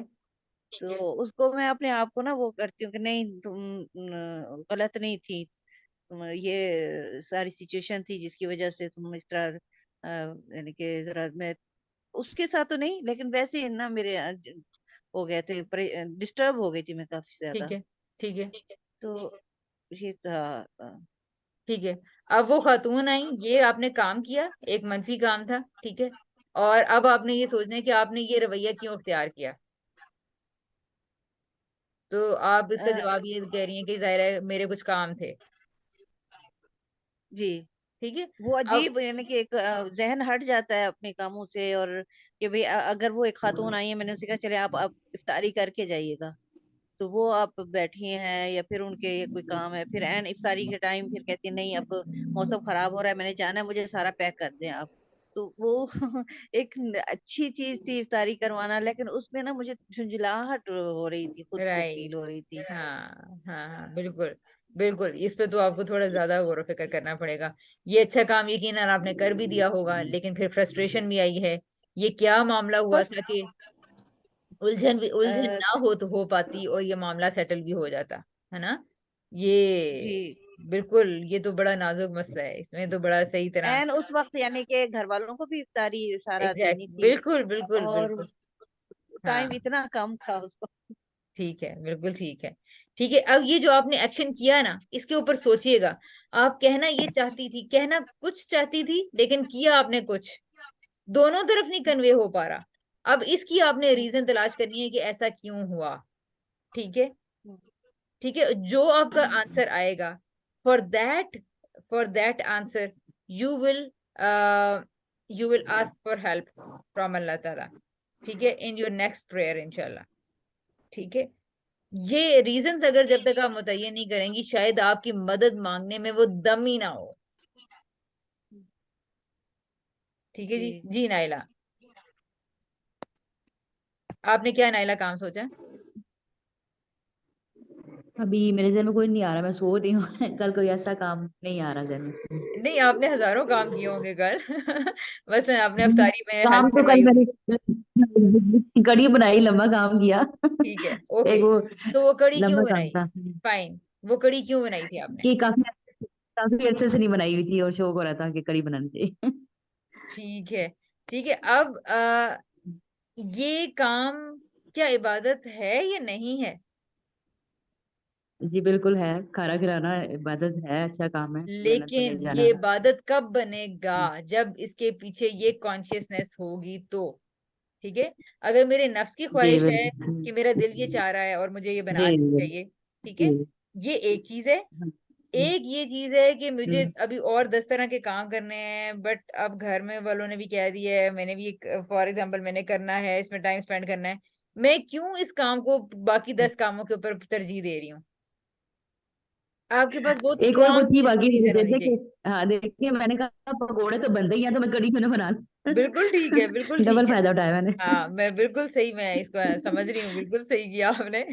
तो उसको मैं अपने आप को ना वो करती हूँ कि नहीं तुम गलत नहीं थी, तुम ये सारी सिचुएशन थी जिसकी वजह से तुम इस तरह यानी कि जरा मैं उसके साथ तो नहीं लेकिन वैसे ही ना मेरे हो गए थे, डिस्टर्ब हो गई थी मैं काफी ठीक ज्यादा। है, ठीक है, तो ये था ठीक है। अब वो खातून आई, ये आपने काम किया, एक मनफी काम था, ठीक है, और अब आपने ये सोचना है कि आपने ये रवैया क्यों इख्तियार किया। तो आप इसका अ, जवाब ये कह रही हैं कि जाहिर है मेरे कुछ काम थे। जी ठीक है, वो अब अजीब यानी कि एक जहन हट जाता है अपने कामों से, और कि भाई अगर वो एक खातून आई है, मैंने उसे कहा चले आप इफ्तारी करके जाइएगा, तो वो आप बैठी हैं या फिर उनके ये कोई काम है, फिर एन इफ्तारी के टाइम फिर कहती है नहीं अब मौसम खराब हो रहा है, मैंने जाना है, मुझे सारा पैक कर दें आप। तो वो एक अच्छी चीज थी इफ्तारी करवाना, लेकिन उसमें ना मुझे झुंझलाहट हो रही थी, खुद को राइट, फील हो रही थी। हाँ हाँ हाँ, बिल्कुल बिल्कुल, इस पे तो आपको थोड़ा ज्यादा गौर व फिक्र करना पड़ेगा। ये अच्छा काम यकीनन आपने कर भी दिया होगा, लेकिन फिर फ्रस्ट्रेशन भी आई है। ये क्या मामला हुआ फर्स्ट था कि उलझन ना हो तो हो पाती और ये मामला सेटल भी हो जाता, है ना। जी ये बिल्कुल, ये तो बड़ा नाजुक मसला है, इसमें तो बड़ा सही तरह, एन उस वक्त यानी कि घर वालों को भी इफ्तारी सारा एग्जैक्ट, देनी थी, बिल्कुल बिल्कुल और बिल्कुल, टाइम हाँ इतना कम था उसको। ठीक है, बिल्कुल ठीक है। ठीक है, अब ये जो आपने एक्शन किया ना, इसके ऊपर सोचिएगा। आप कहना ये चाहती थी, कहना कुछ चाहती थी, लेकिन किया आपने कुछ। दोनों तरफ नहीं कन्वे हो पा रहा। अब इसकी आपने रीजन तलाश करनी है कि ऐसा क्यों हुआ। ठीक है, ठीक है, जो आपका आंसर आएगा, for that answer you will you will ask for help from Allah ताला। ठीक है, इन योर नेक्स्ट प्रेयर इंशाल्लाह। ठीक है, ये रीजंस अगर जब तक आप मुतय्यन नहीं करेंगी, शायद आपकी मदद मांगने में वो दम ही ना हो। ठीक है जी। जी जी नाइला, आपने क्या नाइला काम सोचा? अभी मेरे जहन में कोई नहीं आ रहा, मैं सो रही हूँ। कल कोई ऐसा काम नहीं आ रहा जहन नहीं, आपने हजारों काम किए होंगे कल। बस आपने में। अफ्तारी में हेल्प काम तो करवाई कल होगी। मैंने कड़ी बनाई, लंबा काम किया। ठीक है, एक ओके। वो तो वो कड़ी क्यों लंबा काम बनाई? था फाइन, वो कड़ी क्यों बनाई थी आपने? कि काफी अच्छे से नहीं बनाई हुई थी और शौक हो रहा था कि कड़ी बनानी चाहिए। ठीक है, ठीक है। अब ये काम क्या इबादत है या नहीं है? जी बिल्कुल है, खाना खिलाना इबादत है, अच्छा काम है, जन्नत में ले लेकिन जाना। ये इबादत कब बनेगा? जब इसके पीछे ये कॉन्शियसनेस होगी तो। ठीक है, अगर मेरे नफ्स की जी ख्वाहिश है बिल्कुल। कि मेरा दिल ये चाह रहा है और मुझे ये जी बनानी जी चाहिए, ठीक है, जी। ये एक चीज है। एक ये चीज है कि मुझे अभी और 10 तरह के काम करने हैं, बट अब घर में वालों ने भी कह दिया है, मैंने भी फॉर एग्जांपल मैंने करना है, इसमें टाइम स्पेंड करना है, मैं क्यों इस काम को बाकी 10 कामों के ऊपर तरजीह दे रही हूँ? आपके पास बहुत एक और स्ट्रांग कुछ ही बाकी रीजन होनी देखिए। चाहिए। हाँ देखिए, मैंने कहा पकोड़े तो बनते ही हैं, तो मैं कड़ी क्यों ना बना लूं? बिल्कुल ठीक है, बिल्कुल डबल ठीक है। फायदा उठाया मैंने। हाँ, मैं बिल्कुल सही, मैं इसको समझ रही हूँ, बिल्कुल सही किया आपने।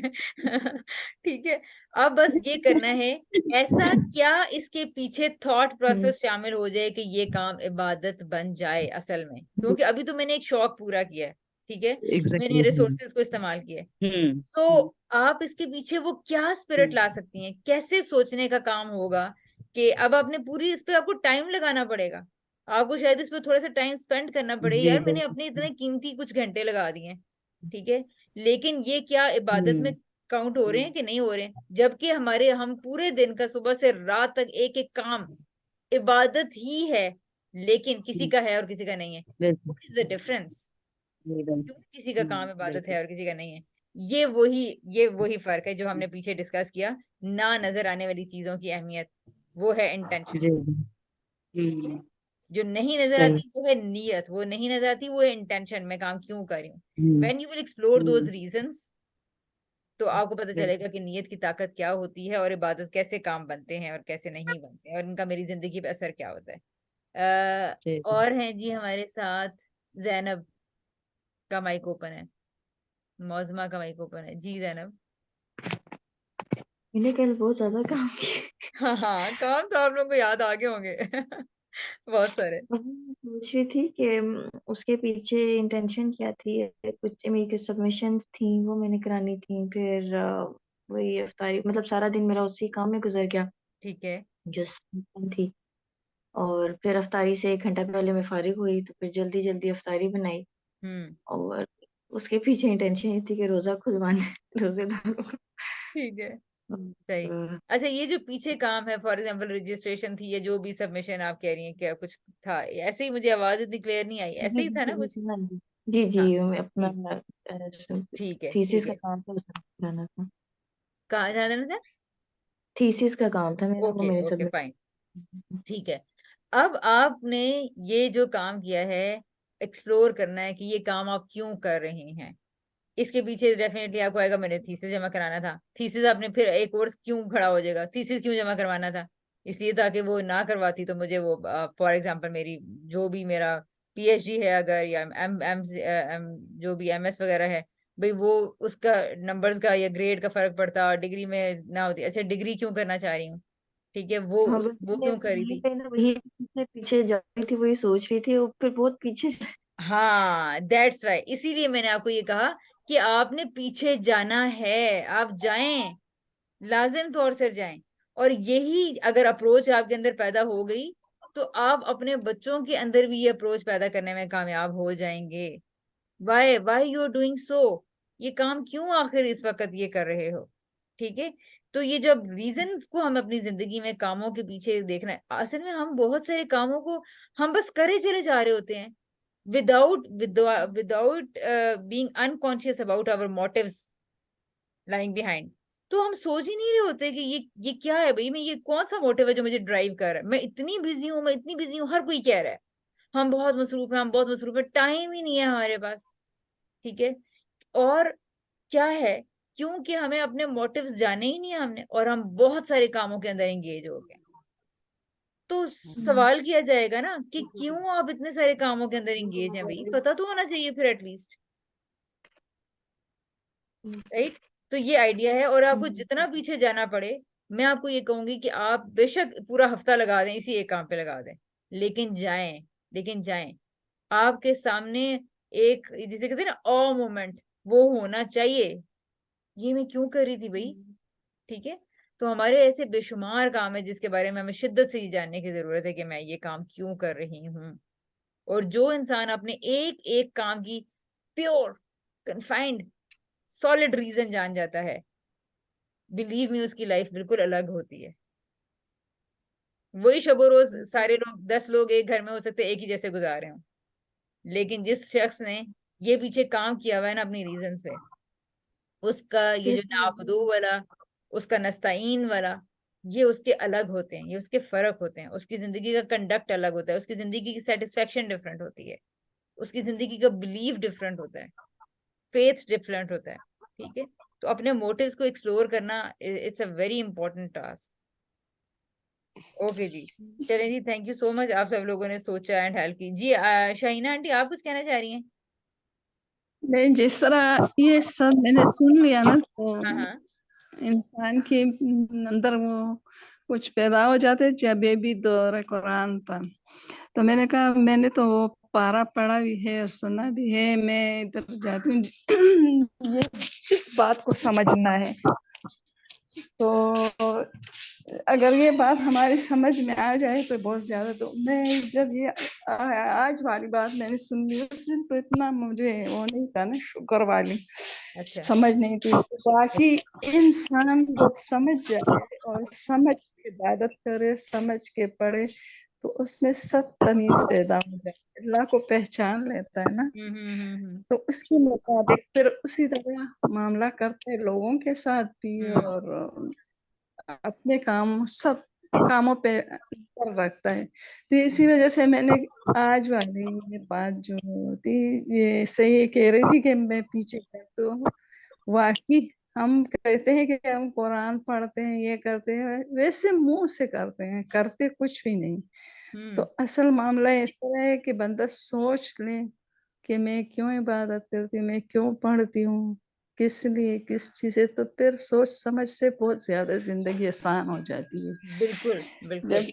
ठीक है, अब बस ये करना है, ऐसा क्या इसके पीछे थॉट हम्म, प्रोसेस शामिल हो जाए कि ये काम इबादत बन जाए असल में, क्योंकि अभी तो मैंने एक शौक पूरा किया है। ठीक है, मैंने एग्जैक्टली। रिसोर्सेज को इस्तेमाल किया है। हम्म सो आप इसके पीछे वो क्या स्पिरिट ला सकती हैं? कैसे सोचने का काम होगा कि अब आपने पूरी इस पे आपको टाइम लगाना पड़ेगा, आपको शायद इस पे थोड़ा सा टाइम स्पेंड करना पड़े। जी यार मैंने अपने बिल्कुल। इतने कीमती कुछ घंटे लगा दिए हैं, ठीक है, लेकिन ये क्या इबादत में हम्म काउंट हो रहे हैं कि नहीं हो रहे हैं? जबकि हम पूरे दिन का सुबह से रात तक एक एक काम इबादत ही है, लेकिन किसी का है और किसी का नहीं है। बिल्कुल। What is the difference? बिल्कुल। क्यों किसी का काम इबादत बिल्कुल। है और किसी का नहीं है? ये वही फर्क है जो हमने पीछे डिस्कस किया। ना नजर आने वाली चीजों की अहमियत, वो है इंटेंशन। जी। हम्म। जो नहीं नजर सही। आती वो है नीयत, वो नहीं नजर आती वो है इंटेंशन, मैं काम क्यों कर रही हूँ। Hmm when you will explore those hmm, reasons, तो आपको पता बिल्कुल। चलेगा कि नीयत की ताकत क्या होती है और इबादत कैसे काम बनते हैं और कैसे नहीं बनते हैं, और इनका मेरी जिंदगी पे असर क्या होता है। जी। और हैं जी हमारे साथ जैनब, का माइक ओपन है। मौजमा का माइक ओपन है जी, जैनब। मैंने कल बहुत ज्यादा काम किया। हाँ हाँ, काम तो आप लोगों को याद आ गए होंगे। बहुत सारे। मैं सोच रही थी कि उसके पीछे इंटेंशन क्या थी। कुछ मेरी कुछ सबमिशन थी वो मैंने करानी थी। फिर वही अफ्तारी, मतलब सारा दिन मेरा उसी काम में गुजर गया ठीक है। जो सबमिशन थी। और फिर अफ्तारी से 1 घंटा पहले मैं फारिग हुई, तो फिर जल्दी जल्दी अफ्तारी बनाई। हम्म। और उसके पीछे इंटेंशन ये थी कि रोजा खुलवाना है रोजेदारों को। ठीक है, सही। और, अच्छा, ये जो पीछे काम है, फॉर एग्जांपल रजिस्ट्रेशन थी या जो भी सबमिशन आप कह रही हैं, क्या कुछ था ऐसे ही? मुझे आवाज इतनी क्लियर नहीं आई, ऐसे ही था ना कुछ? हाँ जी जी हाँ, जी, मैं अपना ठीक, ठीक है, थीसिस ठीक का है। काम था उसमें कराना था। कहाँ जाना था? थीसिस का काम था मेरा, वो ओके, मैंने ओके, सबमिट। फाइन, ठीक है। अब आपने ये जो काम किया है, एक्सप्लोर करना है कि ये काम आप क्यों कर रहे हैं। इसके पीछे डेफिनेटली आपको आएगा मैंने थीसिस जमा कराना था। थीसिस आपने फिर एक और क्यों खड़ा हो जाएगा, थीसिस क्यों जमा करवाना था? इसलिए ताकि वो ना करवाती तो मुझे वो, फॉर एग्जांपल मेरी जो भी मेरा पीएचडी है अगर, या एम जो भी एमएस वगैरह है, भाई वो उसका नंबर्स का या ग्रेड का फर्क पड़ता, डिग्री में ना होती। अच्छा, डिग्री क्यों करना चाह रही हूँ, ठीक है, वो हाँ बस वो मैं क्यों करी वही थी? पे ना, वही पीछे पीछे जा रही थी, वही सोच रही थी, और फिर बहुत पीछे से। हाँ, दैट्स वाई, इसीलिए मैंने आपको ये कहा कि आपने पीछे जाना है, आप जाएं, लाजिम तौर से जाएं। और यही अगर अप्रोच आपके अंदर पैदा हो गई, तो आप अपने बच्चों के अंदर भी ये अप्रोच पैदा करने में कामयाब हो जाएंगे। Why why you are doing so, ये काम क्यों आखिर इस वक्त ये कर रहे हो। ठीक है, तो ये जब रीजंस को हम अपनी जिंदगी में कामों के पीछे देखना है, असल में हम बहुत सारे कामों को हम बस करे चले जा रहे होते हैं, without being unconscious about our motives lying behind. तो हम सोच ही नहीं रहे होते कि ये क्या है भाई, मैं ये कौन सा मोटिव है जो मुझे ड्राइव कर रहा है, मैं इतनी बिजी हूँ, मैं इतनी बिजी हूँ, हर कोई कह रहा है हम बहुत मसरूफ हैं, हम बहुत मसरूफ है, टाइम ही नहीं है हमारे पास। ठीक है। और क्या है, क्योंकि हमें अपने मोटिव्स जाने ही नहीं है हमने, और हम बहुत सारे कामों के अंदर एंगेज हो गए। तो सवाल किया जाएगा ना कि क्यों आप इतने सारे कामों के अंदर एंगेज हैं भाई, पता तो होना चाहिए फिर एटलीस्ट, राइट। तो ये आइडिया है, और आपको जितना पीछे जाना पड़े, मैं आपको ये कहूंगी कि आप बेशक पूरा हफ्ता लगा दें, इसी एक काम पे लगा दें, लेकिन जाएं, लेकिन जाएं। आपके सामने एक, जिसे कहते हैं ना, ऑ मोमेंट, वो होना चाहिए, ये मैं क्यों कर रही थी भाई। ठीक है। तो हमारे ऐसे बेशुमार काम है जिसके बारे में हमें शिद्दत से ये जानने की जरूरत है कि मैं ये काम क्यों कर रही हूँ। और जो इंसान अपने एक एक काम की प्योर कन्फाइंड सॉलिड रीजन जान जाता है, बिलीव मी, उसकी लाइफ बिल्कुल अलग होती है। वही शबो रोज सारे लोग, 10 लोग एक घर में हो सकते एक ही जैसे गुजार रहे हो, लेकिन जिस शख्स ने ये पीछे काम किया हुआ है ना अपनी रीजन पे, उसका ये जो नाबदू वाला, उसका नस्ताइन वाला, ये उसके अलग होते हैं, ये उसके फर्क होते हैं, उसकी जिंदगी का कंडक्ट अलग होता है, उसकी जिंदगी की सेटिस्फेक्शन डिफरेंट होती है, उसकी जिंदगी का बिलीव डिफरेंट होता है, फेथ डिफरेंट होता है। ठीक है। तो अपने मोटिव्स को एक्सप्लोर करना, it's a very important task. Okay जी, चलें जी, थैंक यू सो मच, आप सब लोगों ने सोचा एंड हेल्प की जी। शाहीना आंटी, आप कुछ कहना चाह रही हैं? नहीं, जिस तरह ये सब मैंने सुन लिया ना, तो हाँ हाँ इंसान के अंदर वो कुछ पैदा हो जाते, जब ये भी दौर कुरान पर। तो मैंने कहा, मैंने तो वो पारा पढ़ा भी है और सुना भी है, मैं इधर जाती हूँ ये इस बात को समझना है। तो अगर ये बात हमारी समझ में आ जाए तो बहुत ज्यादा। तो मैं जब ये आज वाली बात मैंने सुन ली, उस दिन तो इतना मुझे वो नहीं था ना, शुक्र वाली अच्छा समझ नहीं थी। बाकी इंसान जब समझ जाए और समझ के इबादत करे, समझ के पढ़े, तो उसमें सब तमीज पैदा हो जाए, अल्लाह को पहचान लेता है ना। तो उसके मुताबिक फिर उसी तरह मामला करते हैं लोगों के साथ भी, और अपने काम सब कामों पे नजर रखता है। तो इसी वजह से मैंने आज वाली ये बात जो थी, ये सही कह रही थी कि मैं पीछे गई। तो वाकई हम कहते हैं कि हम कुरान पढ़ते हैं, ये करते हैं, वैसे मुंह से करते हैं, करते कुछ भी नहीं। तो असल मामला इस तरह है कि बंदा सोच ले कि मैं क्यों इबादत करती हूँ, मैं क्यों पढ़ती हूँ, किस लिए, किस चीज से। तो फिर सोच समझ से बहुत ज्यादा जिंदगी आसान हो जाती है। बिल्कुल बिल्कुल। जब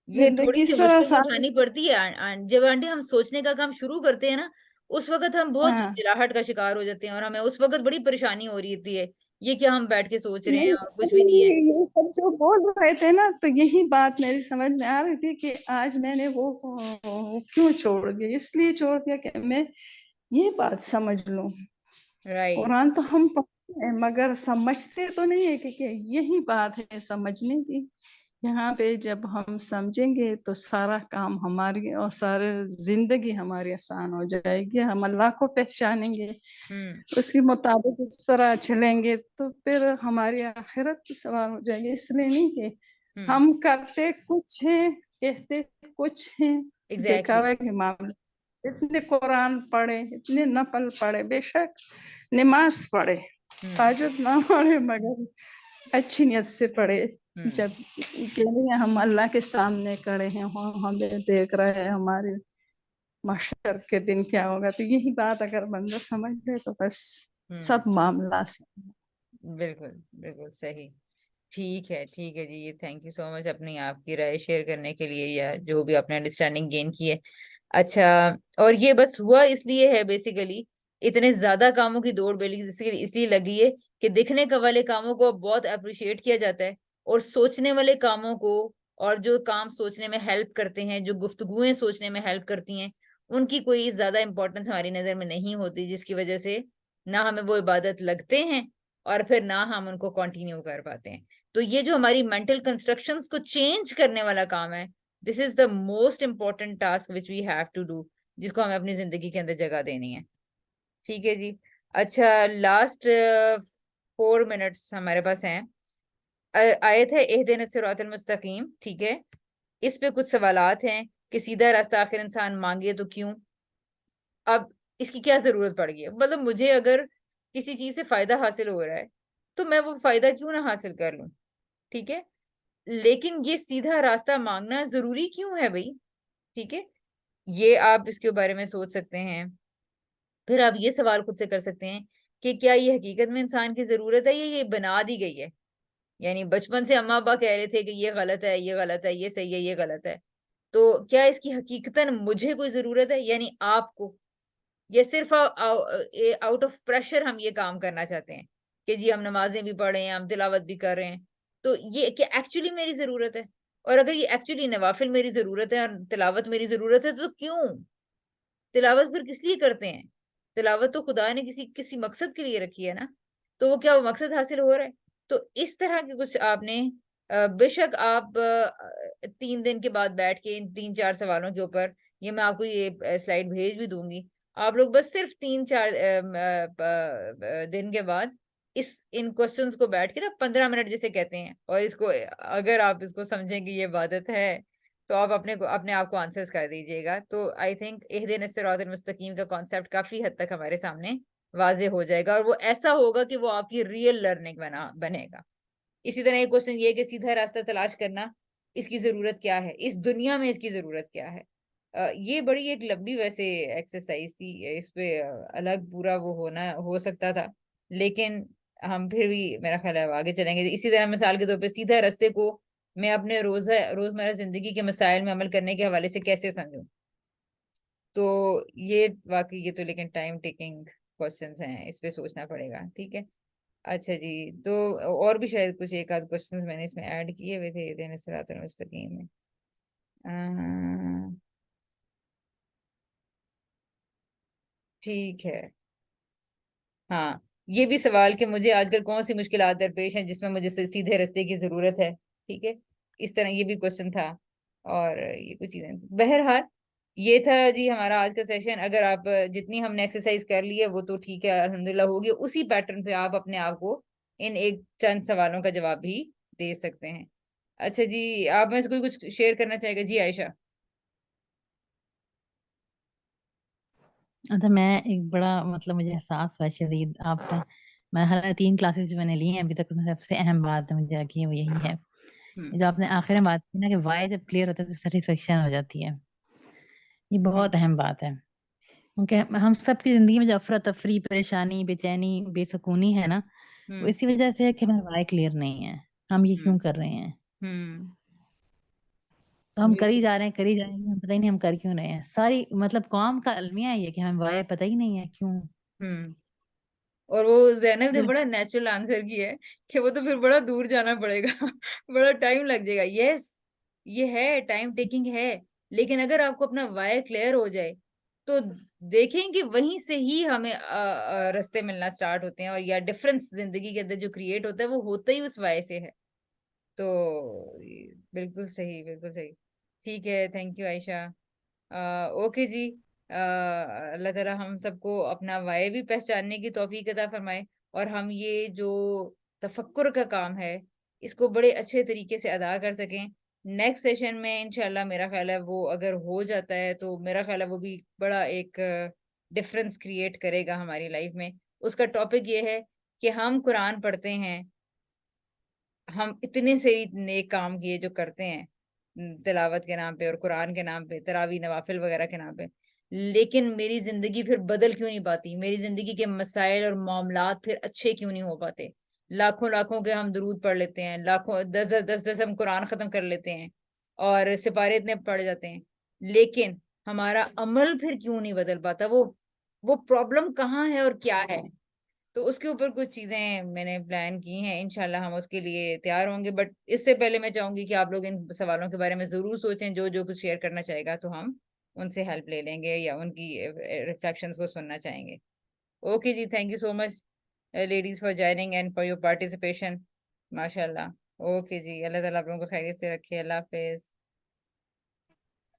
ये थोड़ी जिंदगी सी इस तरह मुश्किल आसान, उठानी पड़ती है जब आंटी हम सोचने का काम शुरू करते हैं ना, उस वक्त हम बहुत हाँ, चिड़चिड़ाहट का शिकार हो जाते हैं, और हमें उस वक्त बड़ी परेशानी हो रही होती है, ये क्या हम बैठ के सोच रहे हैं नहीं, और कुछ भी नहीं है। ये सब जो बोल रहे थे ना, तो यही बात मेरी समझ में आ रही थी कि आज मैंने वो क्यों छोड़ दिया। इसलिए छोड़ दिया कि मैं ये बात समझ लूं। राइट। कुरान तो हम पढ़ते हैं मगर समझते तो नहीं है कि यही बात है समझने की। यहाँ पे जब हम समझेंगे तो सारा काम हमारी और सारे जिंदगी हमारी आसान हो जाएगी। हम अल्लाह को पहचानेंगे, उसके मुताबिक इस तरह चलेंगे, तो फिर हमारी आखिरत की सवाल हो जाएगी। इसलिए नहीं कि हम करते कुछ हैं, कहते कुछ हैं, एग्जैक्टली। दिखावे के मामले। इतने कुरान पढ़े, इतने नफल पढ़े, बेशक नमाज पढ़े, ताजुद ना पढ़े, मगर अच्छी नियत से पढ़े। जब के लिए हम अल्लाह के सामने खड़े हैं, हमें देख रहे हैं, हमारे महशर के दिन क्या होगा। तो यही बात अगर बंदा समझ ले तो बस सब मामला से। बिल्कुल बिल्कुल सही। ठीक है, ठीक है जी, ये थैंक यू सो मच अपनी आपकी राय शेयर करने के लिए, या जो भी आपने अंडरस्टैंडिंग गेन की है। अच्छा, और ये बस हुआ इसलिए है बेसिकली, इतने ज्यादा कामों की दौड़ बेली इसलिए लगी है कि दिखने का वाले कामों को बहुत अप्रिशिएट किया जाता है, और सोचने वाले कामों को, और जो काम सोचने में हेल्प करते हैं, जो गुफ्तगुएं सोचने में हेल्प करती हैं, उनकी कोई ज्यादा इंपॉर्टेंस हमारी नजर में नहीं होती, जिसकी वजह से ना हमें वो इबादत लगते हैं, और फिर ना हम उनको कंटिन्यू कर पाते हैं। तो ये जो हमारी मेंटल कंस्ट्रक्शंस को चेंज करने वाला काम है, this is the most important task which we have to do, जिसको हमें अपनी जिंदगी के अंदर जगह देनी है। ठीक है जी। अच्छा, लास्ट 4 मिनट्स हमारे पास हैं। आयत है इहदिन सिरातल मुस्तकीम, ठीक है। इस पे कुछ सवालात हैं कि सीधा रास्ता आखिर इंसान मांगे तो क्यों, अब इसकी क्या जरूरत पड़ गई है। मतलब मुझे अगर किसी चीज से फायदा हासिल हो रहा है तो मैं वो फायदा क्यों ना हासिल कर लूं, ठीक है। लेकिन ये सीधा रास्ता मांगना जरूरी क्यों है भाई, ठीक है। ये आप इसके बारे में सोच सकते हैं। फिर आप ये सवाल खुद से कर सकते हैं कि क्या ये हकीकत में इंसान की जरूरत है या ये बना दी गई है। यानी बचपन से अम्मा अब्बा कह रहे थे कि ये गलत है, ये गलत है, ये सही है, ये गलत है, तो क्या इसकी हकीकतन मुझे कोई जरूरत है, यानी आपको, या सिर्फ आउट ऑफ प्रेशर हम ये काम करना चाहते हैं कि जी हम नमाजें भी पढ़ रहे हैं, हम तिलावत भी कर रहे हैं, तो ये क्या एक्चुअली मेरी जरूरत है। और अगर ये एक्चुअली नवाफिल मेरी जरूरत है और तिलावत मेरी जरूरत है तो क्यों, तिलावत फिर किस लिए करते हैं। तिलावत तो खुदा ने किसी किसी मकसद के लिए रखी है ना, तो वो क्या वो मकसद हासिल हो रहा है। तो इस तरह के कुछ आपने बेशक आप 3 दिन के बाद बैठ के इन 3-4 सवालों के ऊपर, ये मैं आपको ये स्लाइड भेज भी दूंगी, आप लोग बस सिर्फ 3-4 दिन के बाद इस इन क्वेश्चंस को बैठ के ना 15 मिनट जिसे कहते हैं, और इसको अगर आप इसको समझें कि ये इबादत है तो आप अपने आप को आंसर्स कर दीजिएगा। तो आई थिंक इहदिन सिरातल मुस्तकीम का कॉन्सेप्ट काफी हद तक हमारे सामने वाजे हो जाएगा, और वो ऐसा होगा कि वो आपकी रियल लर्निंग बनेगा। इसी तरह एक क्वेश्चन ये है कि सीधा रास्ता तलाश करना, इसकी जरूरत क्या है, इस दुनिया में इसकी जरूरत क्या है। ये बड़ी एक लंबी वैसे एक्सरसाइज थी, इस पे अलग पूरा वो होना हो सकता था, लेकिन हम फिर भी मेरा ख्याल है अब आगे चलेंगे। इसी तरह मिसाल के तौर पे सीधा रास्ते को मैं अपने रोजमर्रा जिंदगी के मसाइल में अमल करने के हवाले से कैसे समझूं, तो ये वाकई ये तो लेकिन टाइम टेकिंग क्वेश्चंस हैं, इस पे सोचना पड़ेगा, ठीक है। अच्छा जी, तो और भी शायद कुछ एक आध क्वेश्चंस मैंने इसमें ऐड किए हुए थे दिन सिरातल मुस्तकीम में। ठीक है। हाँ, ये भी सवाल कि मुझे आजकल कौन सी मुश्किलात दरपेश हैं जिसमें मुझे सीधे रास्ते की जरूरत है, ठीक है। इस तरह ये भी क्वेश्चन था, और ये कुछ चीजें बहरहाल ये था जी हमारा आज का सेशन। अगर आप जितनी हमने एक्सरसाइज कर ली है वो तो ठीक है, अल्हम्दुलिल्लाह होगी, उसी पैटर्न पे आप अपने आप को इन एक चंद सवालों का जवाब भी दे सकते हैं। अच्छा जी, आप में से कोई कुछ शेयर करना चाहेगा जी? आयशा। अच्छा, मैं एक बड़ा मतलब मुझे एहसास हुआ शदीद आपने, मैं हालांकि 3 क्लासेस जो मैंने ली हैं अभी तक, उसमें सबसे अहम बात मुझे लगी है वो यही है, जो आपने आखिर में बात की ना कि वाई जब क्लियर होता है तो सेटिस्फेक्शन हो जाती है। ये बहुत अहम बात है, क्योंकि हम सबकी जिंदगी में जो अफरा तफरी, परेशानी, बेचैनी, बेसुकूनी है ना, वो इसी वजह से है कि हमारा वाई क्लियर नहीं है, हम ये क्यों कर रहे हैं। तो हम कर ही जा रहे हैं, कर ही जाएंगे, हम पता ही नहीं हम कर क्यों रहे हैं। सारी मतलब कौम का अलमिया ये कि हमें वाई पता ही नहीं है क्यों। और वो जैनब ने बड़ा नेचुरल आंसर किया है कि वो तो फिर बड़ा दूर जाना पड़ेगा बड़ा टाइम लग जाएगा। यस, ये है, टाइम टेकिंग है, लेकिन अगर आपको अपना वायर क्लियर हो जाए तो देखें कि वहीं से ही हमें रास्ते मिलना स्टार्ट होते हैं, और या डिफरेंस जिंदगी के अंदर जो क्रिएट होता है वो होता ही उस वायर से है। तो बिल्कुल सही, बिल्कुल सही। ठीक है, thank you Ayesha. Okay ji. अल्लाह ताला हम सबको अपना वाय भी पहचानने की तौफीक अता फरमाए, और हम ये जो तफक्कुर का काम है इसको बड़े अच्छे तरीके से अदा कर सकें। नेक्स्ट सेशन में इंशाल्लाह मेरा ख्याल है वो अगर हो जाता है तो मेरा ख्याल है वो भी बड़ा एक डिफरेंस क्रिएट करेगा हमारी लाइफ में। उसका टॉपिक ये है कि हम कुरान पढ़ते हैं, हम इतने से नेक काम किए जो करते हैं तिलावत के नाम पे और कुरान के नाम पे, तरावी नवाफिल वगैरह के नाम पे, लेकिन मेरी जिंदगी फिर बदल क्यों नहीं पाती, मेरी जिंदगी के मसाइल और मामलात फिर अच्छे क्यों नहीं हो पाते। लाखों लाखों के हम दुरूद पढ़ लेते हैं, लाखों 10-10 हम कुरान खत्म कर लेते हैं और सिपारे इतने पढ़ जाते हैं, लेकिन हमारा अमल फिर क्यों नहीं बदल पाता। वो प्रॉब्लम कहाँ है और क्या है। तो उसके ऊपर कुछ चीजें मैंने प्लान की हैं, इंशाल्लाह हम उसके लिए तैयार होंगे। बट इससे पहले मैं चाहूंगी कि आप लोग इन सवालों के बारे में जरूर सोचें, जो जो कुछ शेयर करना चाहेगा तो हम उनसे हेल्प ले लेंगे या उनकी रिफ्लेक्शंस को सुनना चाहेंगे। Okay ji, thank you so much ladies for joining and for your participation, माशाल्लाह। ओके जी, अल्लाह ताला आप लोगों को खैरियत से रखे। अल्लाह हाफिज।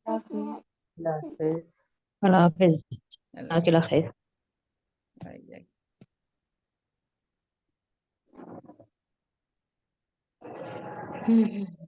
अल्लाह हाफिज। अल्लाह हाफिज। अल्लाह अकेला खैर। हाफिज। हम्म।